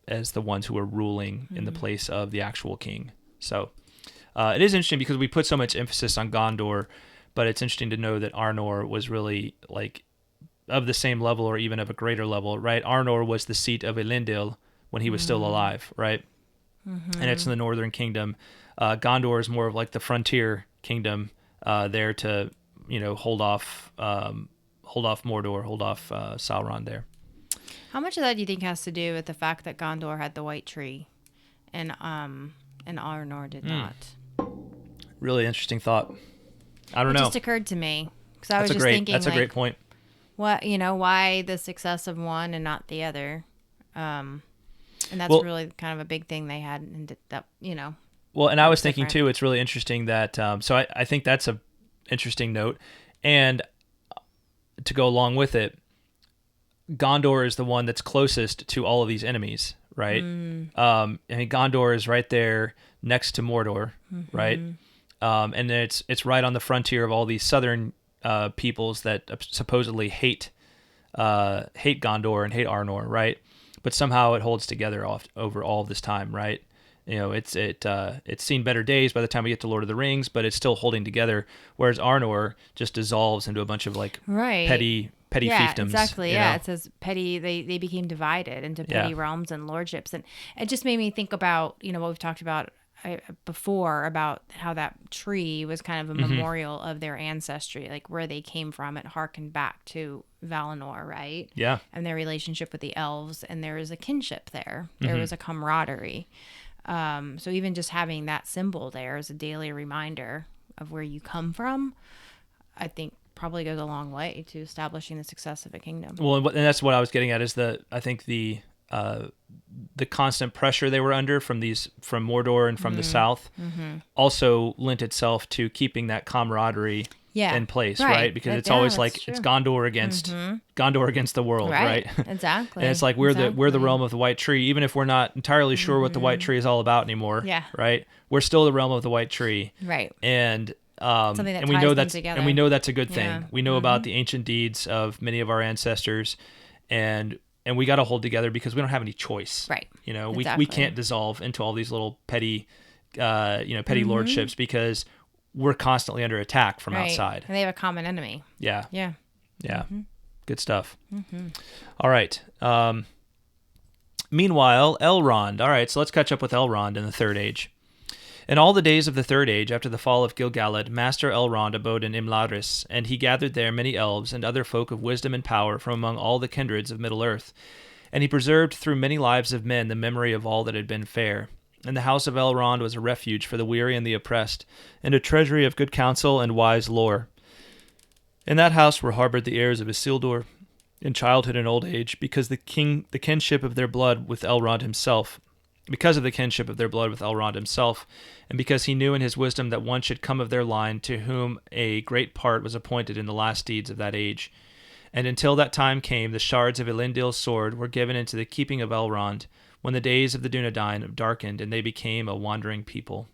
as the ones who are ruling in the place of the actual king. So it is interesting because we put so much emphasis on Gondor, but it's interesting to know that Arnor was really like of the same level or even of a greater level, right? Arnor was the seat of Elendil when he was still alive, right? And it's in the northern kingdom. Gondor is more of like the frontier kingdom there to, hold off Mordor, hold off Sauron there. How much of that do you think has to do with the fact that Gondor had the white tree and Arnor did not? Really interesting thought. I don't know. It just occurred to me because I was just thinking. That's a great point. What why the success of one and not the other, and that's really kind of a big thing they had, and that. Well, and I was thinking too. It's really interesting that. So I think that's a interesting note, and to go along with it, Gondor is the one that's closest to all of these enemies, right? Gondor is right there next to Mordor, right? And it's right on the frontier of all these southern peoples that supposedly hate Gondor and hate Arnor, right? But somehow it holds together over all this time, right? It's seen better days by the time we get to Lord of the Rings, but it's still holding together. Whereas Arnor just dissolves into a bunch of petty fiefdoms. Exactly. Yeah, it says petty. They became divided into petty realms and lordships, and it just made me think about what we've talked about before about how that tree was kind of a memorial of their ancestry, like where they came from. It harkened back to Valinor, right? Yeah. And their relationship with the elves, and there was a kinship there. There was a camaraderie. So even just having that symbol there as a daily reminder of where you come from, I think probably goes a long way to establishing the success of a kingdom. Well, and that's what I was getting at is I think the constant pressure they were under from Mordor and from the south also lent itself to keeping that camaraderie in place, right? Because it's always like true. It's Gondor against the world, right? Exactly. And it's like we're the realm of the White Tree, even if we're not entirely sure what the White Tree is all about anymore. Yeah. Right. We're still the realm of the White Tree. Right. And Something that and we ties know them that's together. and we know that's a good thing. Yeah. We know about the ancient deeds of many of our ancestors, and we got to hold together because we don't have any choice. Right. You know, Exactly. we can't dissolve into all these little petty lordships because we're constantly under attack from Right. outside. And they have a common enemy. Yeah. Yeah. Yeah. Good stuff. All right. Meanwhile, Elrond. All right, so let's catch up with Elrond in the Third Age. In all the days of the Third Age, after the fall of Gil-galad, Master Elrond abode in Imladris, and he gathered there many elves and other folk of wisdom and power from among all the kindreds of Middle-earth. And he preserved through many lives of men the memory of all that had been fair. And the house of Elrond was a refuge for the weary and the oppressed, and a treasury of good counsel and wise lore. In that house were harbored the heirs of Isildur, in childhood and old age, because of the kinship of their blood with Elrond himself, and because he knew in his wisdom that one should come of their line to whom a great part was appointed in the last deeds of that age. And until that time came, the shards of Elendil's sword were given into the keeping of Elrond, when the days of the Dunedain darkened, and they became a wandering people.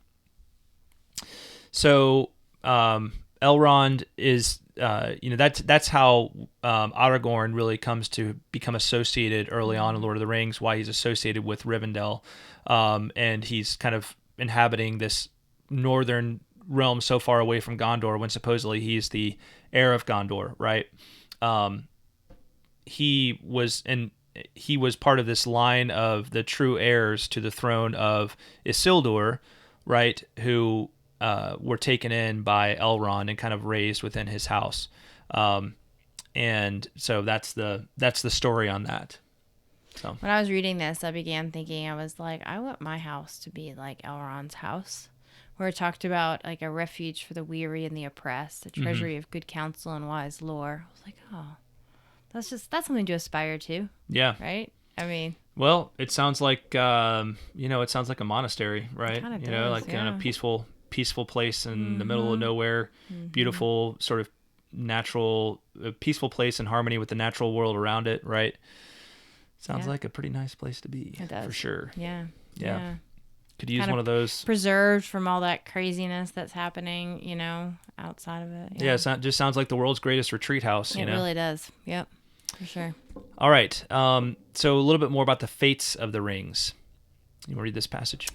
So, Elrond is, that's how Aragorn really comes to become associated early on in Lord of the Rings, why he's associated with Rivendell, and he's kind of inhabiting this northern realm so far away from Gondor when supposedly he's the heir of Gondor, right? He was part of this line of the true heirs to the throne of Isildur, right, who were taken in by Elrond and kind of raised within his house. And so that's the story on that. So When I was reading this, I began thinking, I was like, I want my house to be like Elrond's house, where it talked about like a refuge for the weary and the oppressed, a treasury of good counsel and wise lore. I was like, oh, that's something to aspire to. Yeah. Right? I mean, well, it sounds like it sounds like a monastery, right? kind of You know, does, like in a peaceful place in the middle of nowhere, beautiful sort of natural, peaceful place in harmony with the natural world around it, right? Sounds like a pretty nice place to be. It does. For sure. Yeah. Could use Kind one of those. Preserved from all that craziness that's happening, outside of it. Yeah, it just sounds like the world's greatest retreat house, It really does. Yep, for sure. All right. So a little bit more about the fates of the rings. You want to read this passage?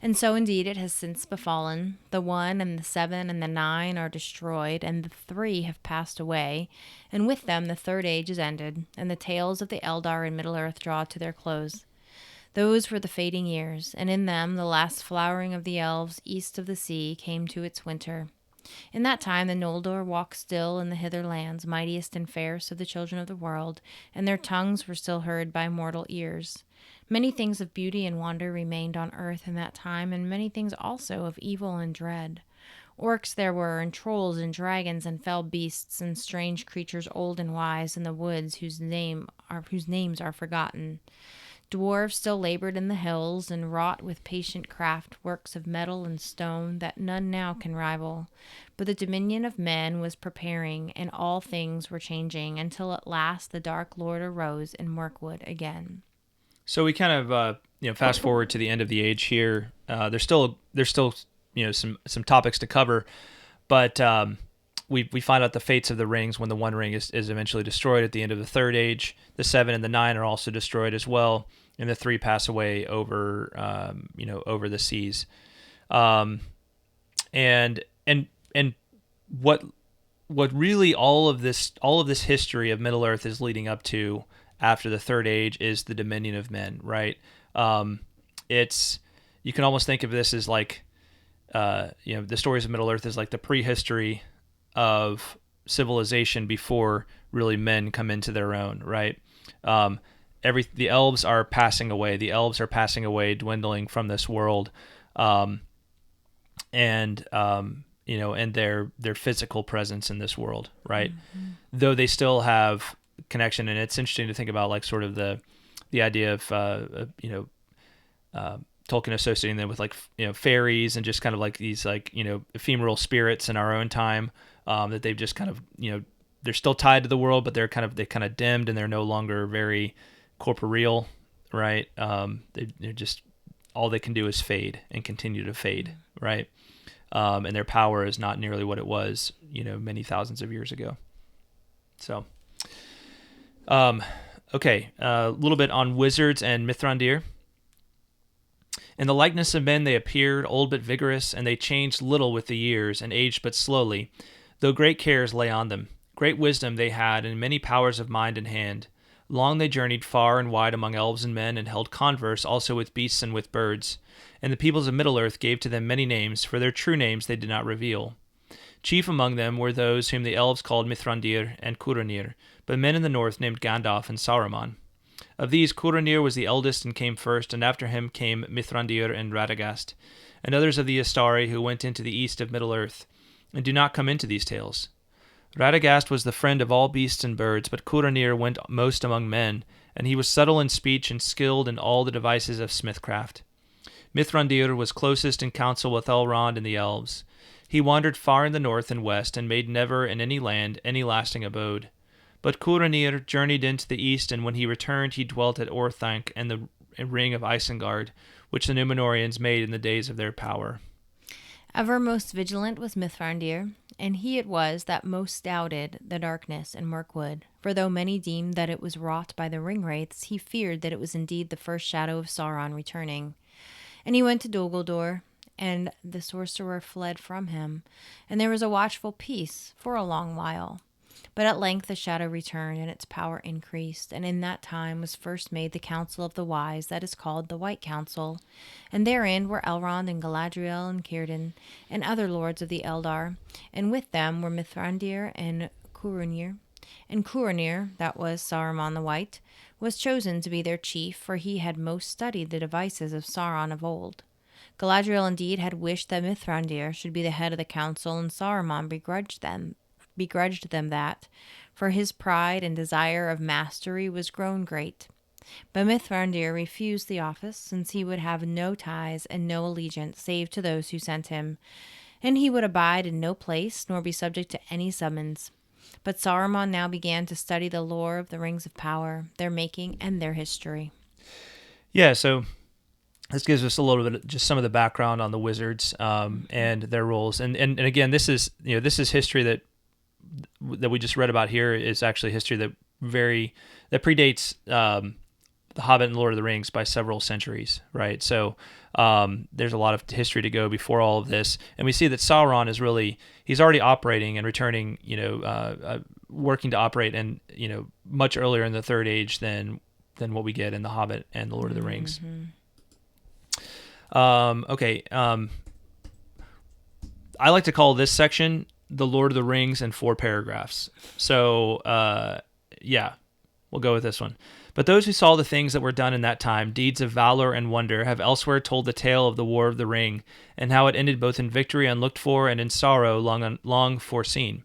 And so indeed it has since befallen. The 1 and the 7 and the 9 are destroyed, and the 3 have passed away, and with them the Third Age is ended, and the tales of the Eldar in Middle-earth draw to their close. Those were the fading years, and in them the last flowering of the elves east of the sea came to its winter. In that time the Noldor walked still in the hither lands, mightiest and fairest of the children of the world, and their tongues were still heard by mortal ears. Many things of beauty and wonder remained on earth in that time, and many things also of evil and dread. Orcs there were, and trolls, and dragons, and fell beasts, and strange creatures old and wise in the woods whose names are forgotten. Dwarves still labored in the hills, and wrought with patient craft works of metal and stone that none now can rival. But the dominion of men was preparing, and all things were changing, until at last the Dark Lord arose in Mirkwood again. So we kind of fast forward to the end of the age here. There's still some topics to cover, but we find out the fates of the rings when the One Ring is eventually destroyed at the end of the Third Age. The 7 and the 9 are also destroyed as well, and the 3 pass away over the seas. And what really all of this history of Middle Earth is leading up to after the Third Age is the dominion of men, right? You can almost think of this as like, the stories of Middle Earth is like the prehistory of civilization before really men come into their own, right? The elves are passing away. The elves are passing away, dwindling from this world, and their physical presence in this world, right? Mm-hmm. Though they still have connection, and it's interesting to think about like sort of the idea of Tolkien associating them with like fairies and just kind of like these like ephemeral spirits in our own time, that they've just kind of they're still tied to the world, but they kind of dimmed and they're no longer very corporeal, right? They're just all they can do is fade and continue to fade, right? And their power is not nearly what it was, many thousands of years ago. So, okay, a little bit on wizards and Mithrandir. In the likeness of men they appeared, old but vigorous, and they changed little with the years, and aged but slowly, though great cares lay on them. Great wisdom they had, and many powers of mind and hand. Long they journeyed far and wide among elves and men, and held converse also with beasts and with birds. And the peoples of Middle-earth gave to them many names, for their true names they did not reveal. Chief among them were those whom the elves called Mithrandir and Curanir, but men in the north named Gandalf and Saruman. Of these, Curanir was the eldest and came first, and after him came Mithrandir and Radagast, and others of the Astari who went into the east of Middle-earth, and do not come into these tales. Radagast was the friend of all beasts and birds, but Curanir went most among men, and he was subtle in speech and skilled in all the devices of smithcraft. Mithrandir was closest in council with Elrond and the elves. He wandered far in the north and west, and made never in any land any lasting abode. But Curanir journeyed into the east, and when he returned he dwelt at Orthanc and the ring of Isengard, which the Númenóreans made in the days of their power. Ever most vigilant was Mithrandir, and he it was that most doubted the darkness in Mirkwood. For though many deemed that it was wrought by the ring-wraiths, he feared that it was indeed the first shadow of Sauron returning. And he went to Dol Guldur, and the sorcerer fled from him, and there was a watchful peace for a long while. But at length the shadow returned, and its power increased, and in that time was first made the Council of the Wise, that is called the White Council, and therein were Elrond and Galadriel and Círdan, and other lords of the Eldar, and with them were Mithrandir and Curanir. And Curanir, that was Saruman the White, was chosen to be their chief, for he had most studied the devices of Sauron of old. Galadriel indeed had wished that Mithrandir should be the head of the council, and Saruman begrudged them that, for his pride and desire of mastery was grown great. But Mithrandir refused the office, since he would have no ties and no allegiance save to those who sent him, and he would abide in no place, nor be subject to any summons. But Saruman now began to study the lore of the Rings of Power, their making, and their history. Yeah, so this gives us a little bit of just some of the background on the wizards and their roles. And again, this is history that we just read about here is actually history that predates The Hobbit and Lord of the Rings by several centuries, right? So there's a lot of history to go before all of this, and we see that Sauron he's already operating and returning, working to operate, and much earlier in the Third Age than what we get in The Hobbit and The Lord of the Rings. Okay. I like to call this section The Lord of the Rings in 4 paragraphs. So, we'll go with this one. But those who saw the things that were done in that time, deeds of valor and wonder, have elsewhere told the tale of the War of the Ring, and how it ended both in victory unlooked for and in sorrow long foreseen.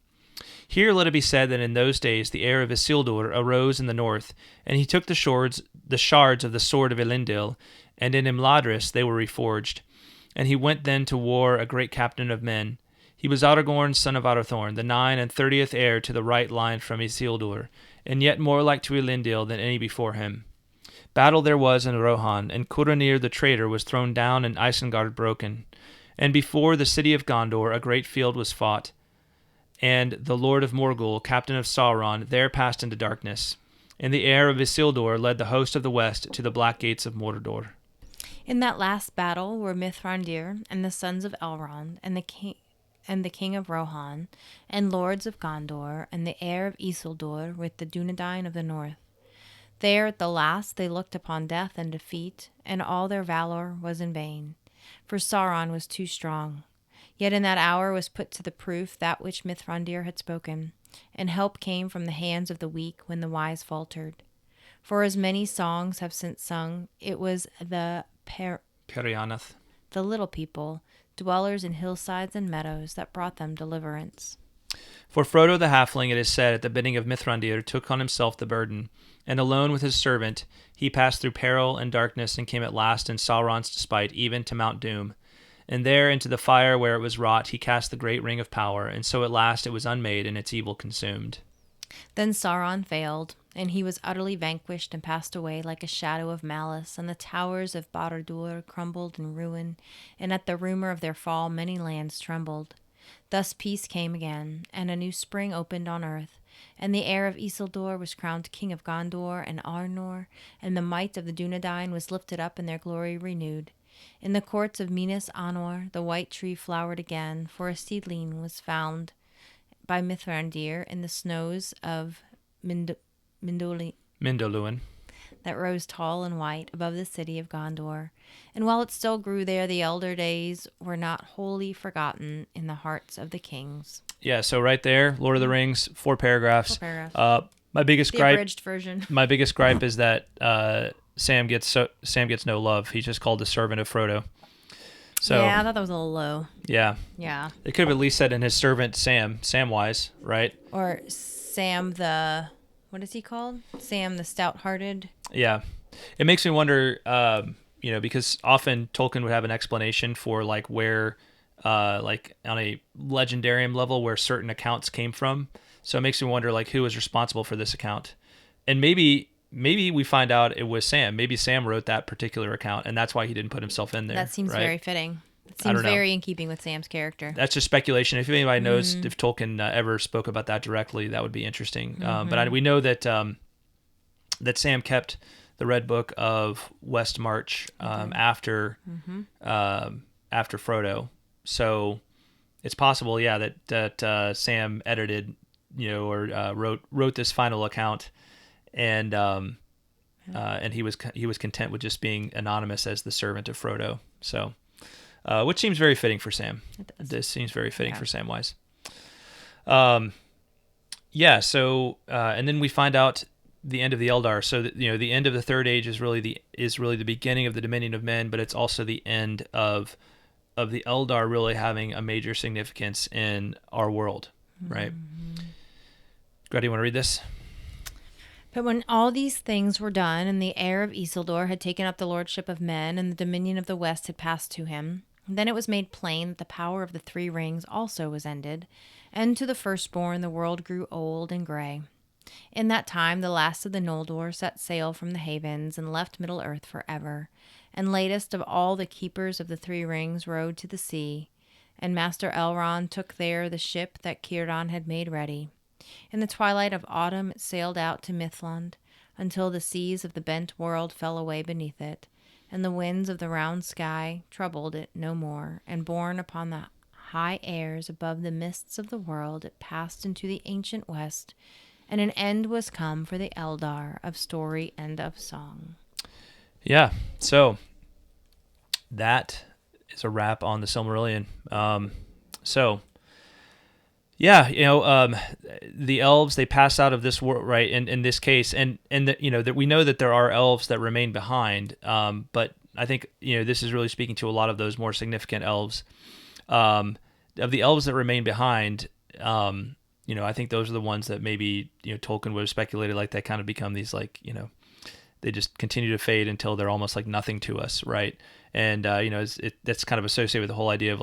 Here let it be said that in those days the heir of Isildur arose in the north, and he took the shards of the sword of Elendil, and in Imladris they were reforged. And he went then to war, a great captain of men. He was Aragorn, son of Arathorn, the 39th heir to the right line from Isildur, and yet more like to Elendil than any before him. Battle there was in Rohan, and Curanir the traitor was thrown down and Isengard broken. And before the city of Gondor a great field was fought, and the Lord of Morgul, captain of Sauron, there passed into darkness. And the heir of Isildur led the host of the west to the black gates of Mordor. In that last battle were Mithrandir and the sons of Elrond, and the king of Rohan, and lords of Gondor, and the heir of Isildur with the Dunedain of the north. There at the last they looked upon death and defeat, and all their valor was in vain, for Sauron was too strong. Yet in that hour was put to the proof that which Mithrandir had spoken, and help came from the hands of the weak when the wise faltered. For as many songs have since sung, it was the Perianath, the little people, dwellers in hillsides and meadows, that brought them deliverance. For Frodo the halfling, it is said, at the bidding of Mithrandir, took on himself the burden, and alone with his servant he passed through peril and darkness, and came at last in Sauron's despite even to Mount Doom. And there into the fire where it was wrought he cast the great ring of power, and so at last it was unmade and its evil consumed. Then Sauron failed, And he was utterly vanquished and passed away like a shadow of malice, and the towers of Barad-dûr crumbled in ruin, and at the rumor of their fall many lands trembled. Thus peace came again, and a new spring opened on earth, and the heir of Isildur was crowned king of Gondor and Arnor, and the might of the Dunedain was lifted up and their glory renewed. In the courts of Minas Anor the white tree flowered again, for a seedling was found by Mithrandir in the snows of Mindoluin. that rose tall and white above the city of Gondor. And while it still grew there, the elder days were not wholly forgotten in the hearts of the kings. Yeah, so right there, Lord of the Rings, 4 paragraphs. 4 paragraphs. My biggest The gripe, abridged version. my biggest gripe is that Sam gets no love. He's just called the servant of Frodo. So Yeah, I thought that was a little low. yeah, Yeah. they could have at least said in his servant Samwise, right? Or Sam the... What is he called? Sam the Stout-Hearted. Yeah, it makes me wonder, because often Tolkien would have an explanation for like where, like on a legendarium level, where certain accounts came from. So it makes me wonder, like, who was responsible for this account, and maybe we find out it was Sam. Maybe Sam wrote that particular account, and that's why he didn't put himself in there. That seems right? very fitting. It I don't seems know. very in keeping with Sam's character. That's just speculation. If anybody knows if Tolkien ever spoke about that directly, that would be interesting. But we know that that Sam kept the Red Book of West March after Frodo. So it's possible, yeah, that Sam edited, or wrote this final account, and he was content with just being anonymous as the servant of Frodo. So. Which seems very fitting for Sam. It does. This seems very fitting for Samwise. So and then we find out the end of the Eldar. So the end of the Third Age is really the beginning of the dominion of men, but it's also the end of the Eldar really having a major significance in our world, right? Greta, you want to read this? But when all these things were done, and the heir of Isildur had taken up the lordship of men, and the dominion of the West had passed to him, then it was made plain that the power of the 3 rings also was ended, and to the firstborn the world grew old and gray. In that time the last of the Noldor set sail from the havens, and left Middle-earth forever, and latest of all the keepers of the 3 rings rode to the sea, and Master Elrond took there the ship that Círdan had made ready. In the twilight of autumn it sailed out to Mithlond, until the seas of the bent world fell away beneath it, and the winds of the round sky troubled it no more, and borne upon the high airs above the mists of the world it passed into the ancient West, and an end was come for the Eldar of story and of song. Yeah, so that is a wrap on the Silmarillion. The elves, they pass out of this world, right? In this case, and that we know that there are elves that remain behind. But I think this is really speaking to a lot of those more significant elves. Of the elves that remain behind, I think those are the ones that maybe Tolkien would have speculated like they kind of become these they just continue to fade until they're almost like nothing to us, right? And that's kind of associated with the whole idea of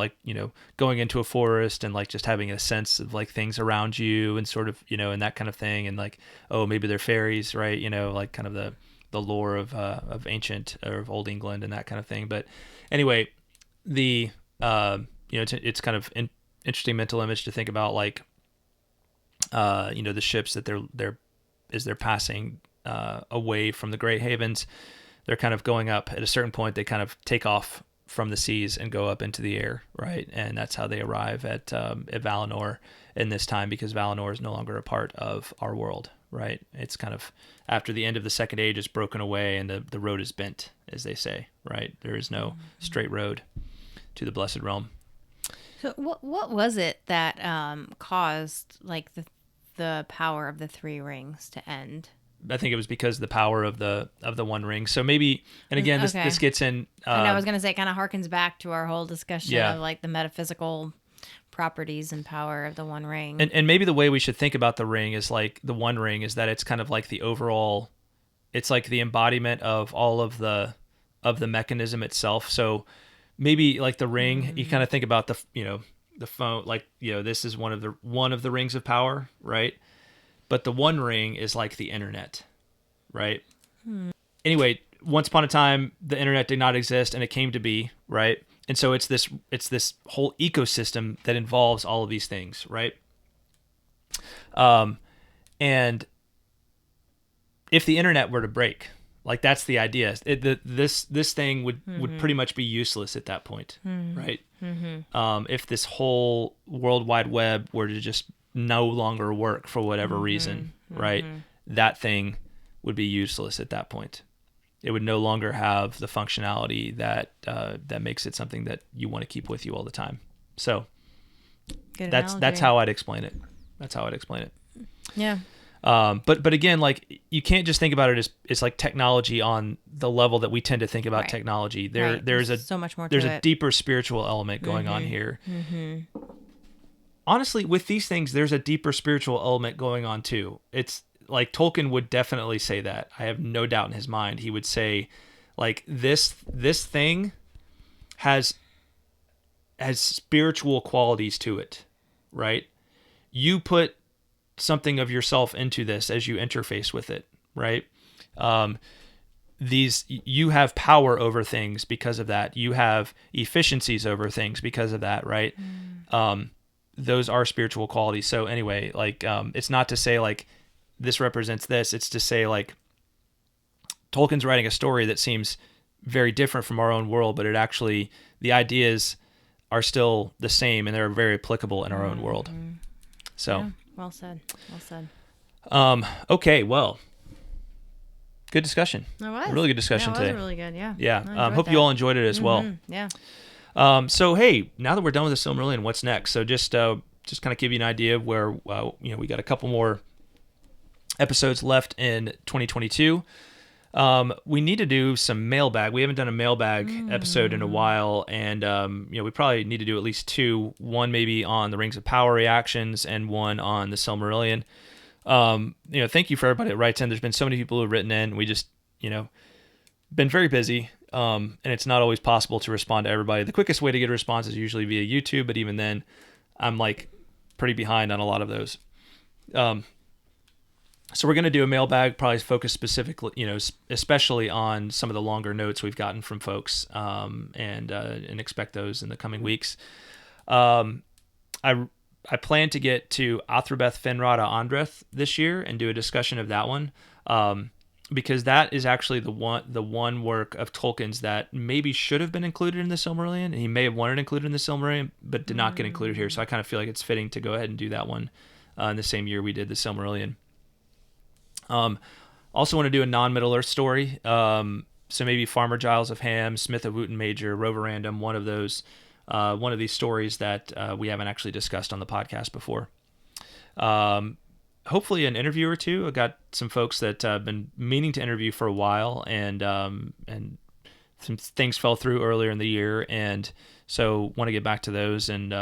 going into a forest and just having a sense of things around you and sort of and that kind of thing, and maybe they're fairies, right? Kind of the lore of ancient or of Old England and that kind of thing. But anyway, it's kind of interesting mental image to think about the ships that they're passing away from the Great Havens. They're kind of going up. At a certain point, they kind of take off from the seas and go up into the air, right? And that's how they arrive at Valinor in this time, because Valinor is no longer a part of our world, right? It's kind of after the end of the Second Age, it's broken away and the road is bent, as they say, right? There is no straight road to the Blessed Realm. So what was it that caused the power of the 3 rings to end? I think it was because of the power of the One Ring. So maybe, and again, this gets in. And I was going to say, it kind of harkens back to our whole discussion of the metaphysical properties and power of the One Ring. And maybe the way we should think about the ring is the One Ring is that it's kind of like the overall, it's like the embodiment of all of the mechanism itself. So maybe the ring, you kind of think about the phone, this is one of the rings of power, right? but the One Ring is like the internet, right? Anyway, once upon a time, the internet did not exist, and it came to be, right? And so it's this whole ecosystem that involves all of these things, right? And if the internet were to break, like that's the idea. This thing would pretty much be useless at that point, right? If this whole World Wide Web were to just no longer work for whatever reason, right? That thing would be useless at that point. It would no longer have the functionality that makes it something that you want to keep with you all the time. So that's how I'd explain it. Yeah. But again, like you can't just think about it as it's like technology on the level that we tend to think about technology. There's so much more. There's a deeper spiritual element going on here. Honestly, with these things, there's a deeper spiritual element going on too. It's like Tolkien would definitely say that. I have no doubt in his mind. He would say, like this thing has spiritual qualities to it, right? You put something of yourself into this as you interface with it, right? You have power over things because of that. You have efficiencies over things because of that, right? Those are spiritual qualities. So anyway, like it's not to say like this represents this. It's to say like Tolkien's writing a story that seems very different from our own world, but it actually, the ideas are still the same and they're very applicable in our own world. So yeah, well said. Okay, well, good discussion. It was a really good discussion today. It was really good. Yeah. Yeah. Hope you all enjoyed it as well. Yeah. So hey, now that we're done with the Silmarillion, what's next? So just kind of give you an idea of where we got a couple more episodes left in 2022. We need to do some mailbag. We haven't done a mailbag episode in a while, and we probably need to do at least two. One maybe on the Rings of Power reactions, and one on the Silmarillion. Thank you for everybody that writes in. There's been so many people who have written in. We just been very busy, and it's not always possible to respond to everybody. The quickest way to get a response is usually via YouTube, but even then, I'm like pretty behind on a lot of those. So we're going to do a mailbag, probably focused specifically, especially on some of the longer notes we've gotten from folks, and expect those in the coming weeks. I plan to get to Athrabeth Finrod Andreth this year and do a discussion of that one, because that is actually the one work of Tolkien's that maybe should have been included in the Silmarillion, and he may have wanted included in the Silmarillion, but did not get included here. So I kind of feel like it's fitting to go ahead and do that one in the same year we did the Silmarillion. Also want to do a non-Middle Earth story. So maybe Farmer Giles of Ham, Smith of Wootton Major, Roverandom, one of these stories that we haven't actually discussed on the podcast before. Hopefully an interview or two. I got some folks that I've been meaning to interview for a while, and some things fell through earlier in the year, and so want to get back to those, and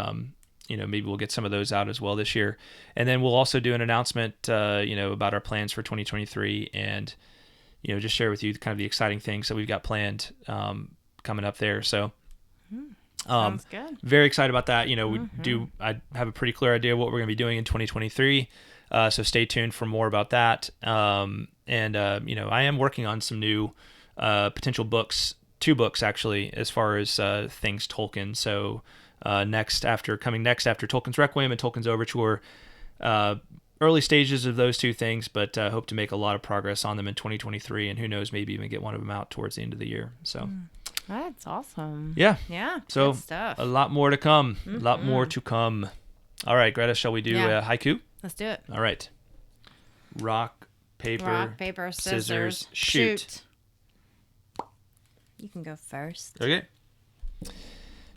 maybe we'll get some of those out as well this year. And then we'll also do an announcement, about our plans for 2023, and, just share with you kind of the exciting things that we've got planned coming up there. So sounds good. Very excited about that. I have a pretty clear idea of what we're going to be doing in 2023. So stay tuned for more about that. I am working on some new potential books, 2 books actually, as far as things Tolkien. So next after Tolkien's Requiem and Tolkien's Overture, early stages of those 2 things, but hope to make a lot of progress on them in 2023, and who knows, maybe even get one of them out towards the end of the year. So that's awesome. Yeah. So good stuff. A lot more to come. A lot more to come. All right, Greta, shall we do a haiku? Let's do it. All right. Rock, paper, scissors, shoot. You can go first. Okay.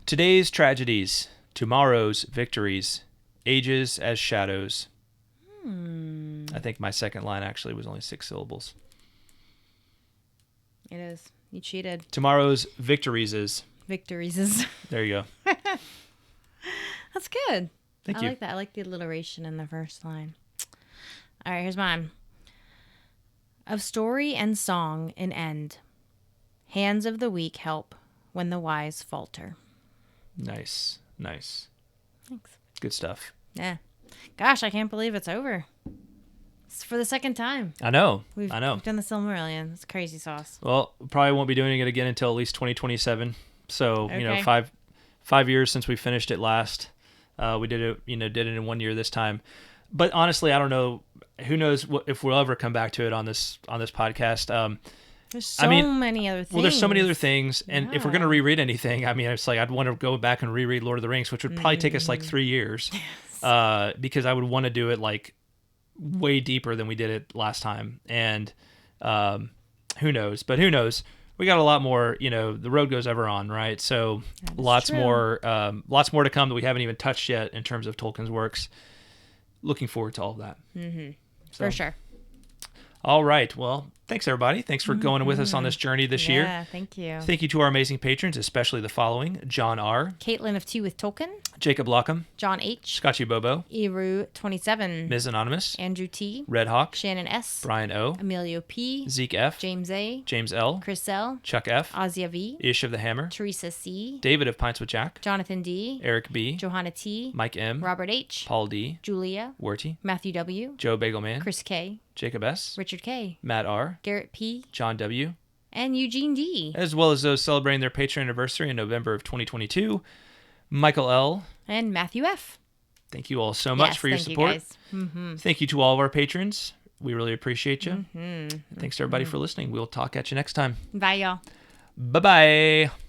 Today's tragedies, tomorrow's victories, ages as shadows. I think my second line actually was only 6 syllables. It is. You cheated. Tomorrow's victories is. There you go. That's good. Thank you. I like that. I like the alliteration in the first line. All right, here's mine. Of story and song an end. Hands of the weak help when the wise falter. Nice. Thanks. Good stuff. Yeah. Gosh, I can't believe it's over. It's for the second time. I know. We've done the Silmarillion. It's crazy sauce. Well, probably won't be doing it again until at least 2027. So, Okay. 5 years since we finished it last. We did it in 1 year this time. But honestly, I don't know. Who knows if we'll ever come back to it on this podcast. There's so many other things. Well, there's so many other things. And if we're going to Yeah. reread anything, I mean, it's like I'd want to go back and reread Lord of the Rings, which would probably take us like 3 years. Because I would want to do it like way deeper than we did it last time. And who knows? But who knows? We got a lot more, the road goes ever on, right? So lots true. more to come that we haven't even touched yet in terms of Tolkien's works. Looking forward to all of that. Mm-hmm. So, For sure. All right. Well, thanks everybody. Thanks for going with us on this journey this year. Yeah, thank you. Thank you to our amazing patrons, especially the following: John R., Kaitlyn of Tea with Tolkien, Jacob Lockham, John H., Scotchy Bobo, Eru 27, Ms. Anonymous, Andrew T., Red Hawk, Shannon S., Brian O., Emilio P., Zeke F., James A., James L., Chris L., Chuck F., Ozia V., Ish of the Hammer, Teresa C., David of Pints with Jack, Jonathan D., Eric B., Johanna T., Mike M., Robert H., Paul D., Julia, Werty, Matthew W., Joe Bagelman, Chris K., Jacob S., Richard K., Matt R., Garrett P., John W., and Eugene D., as well as those celebrating their Patreon anniversary in November of 2022, Michael L. and Matthew F. Thank you all so much Yes, for your thank you, support. guys. Mm-hmm. Thank you to all of our patrons. We really appreciate you. Mm-hmm. Thanks to everybody for listening. We'll talk at you next time. Bye, y'all. Bye-bye.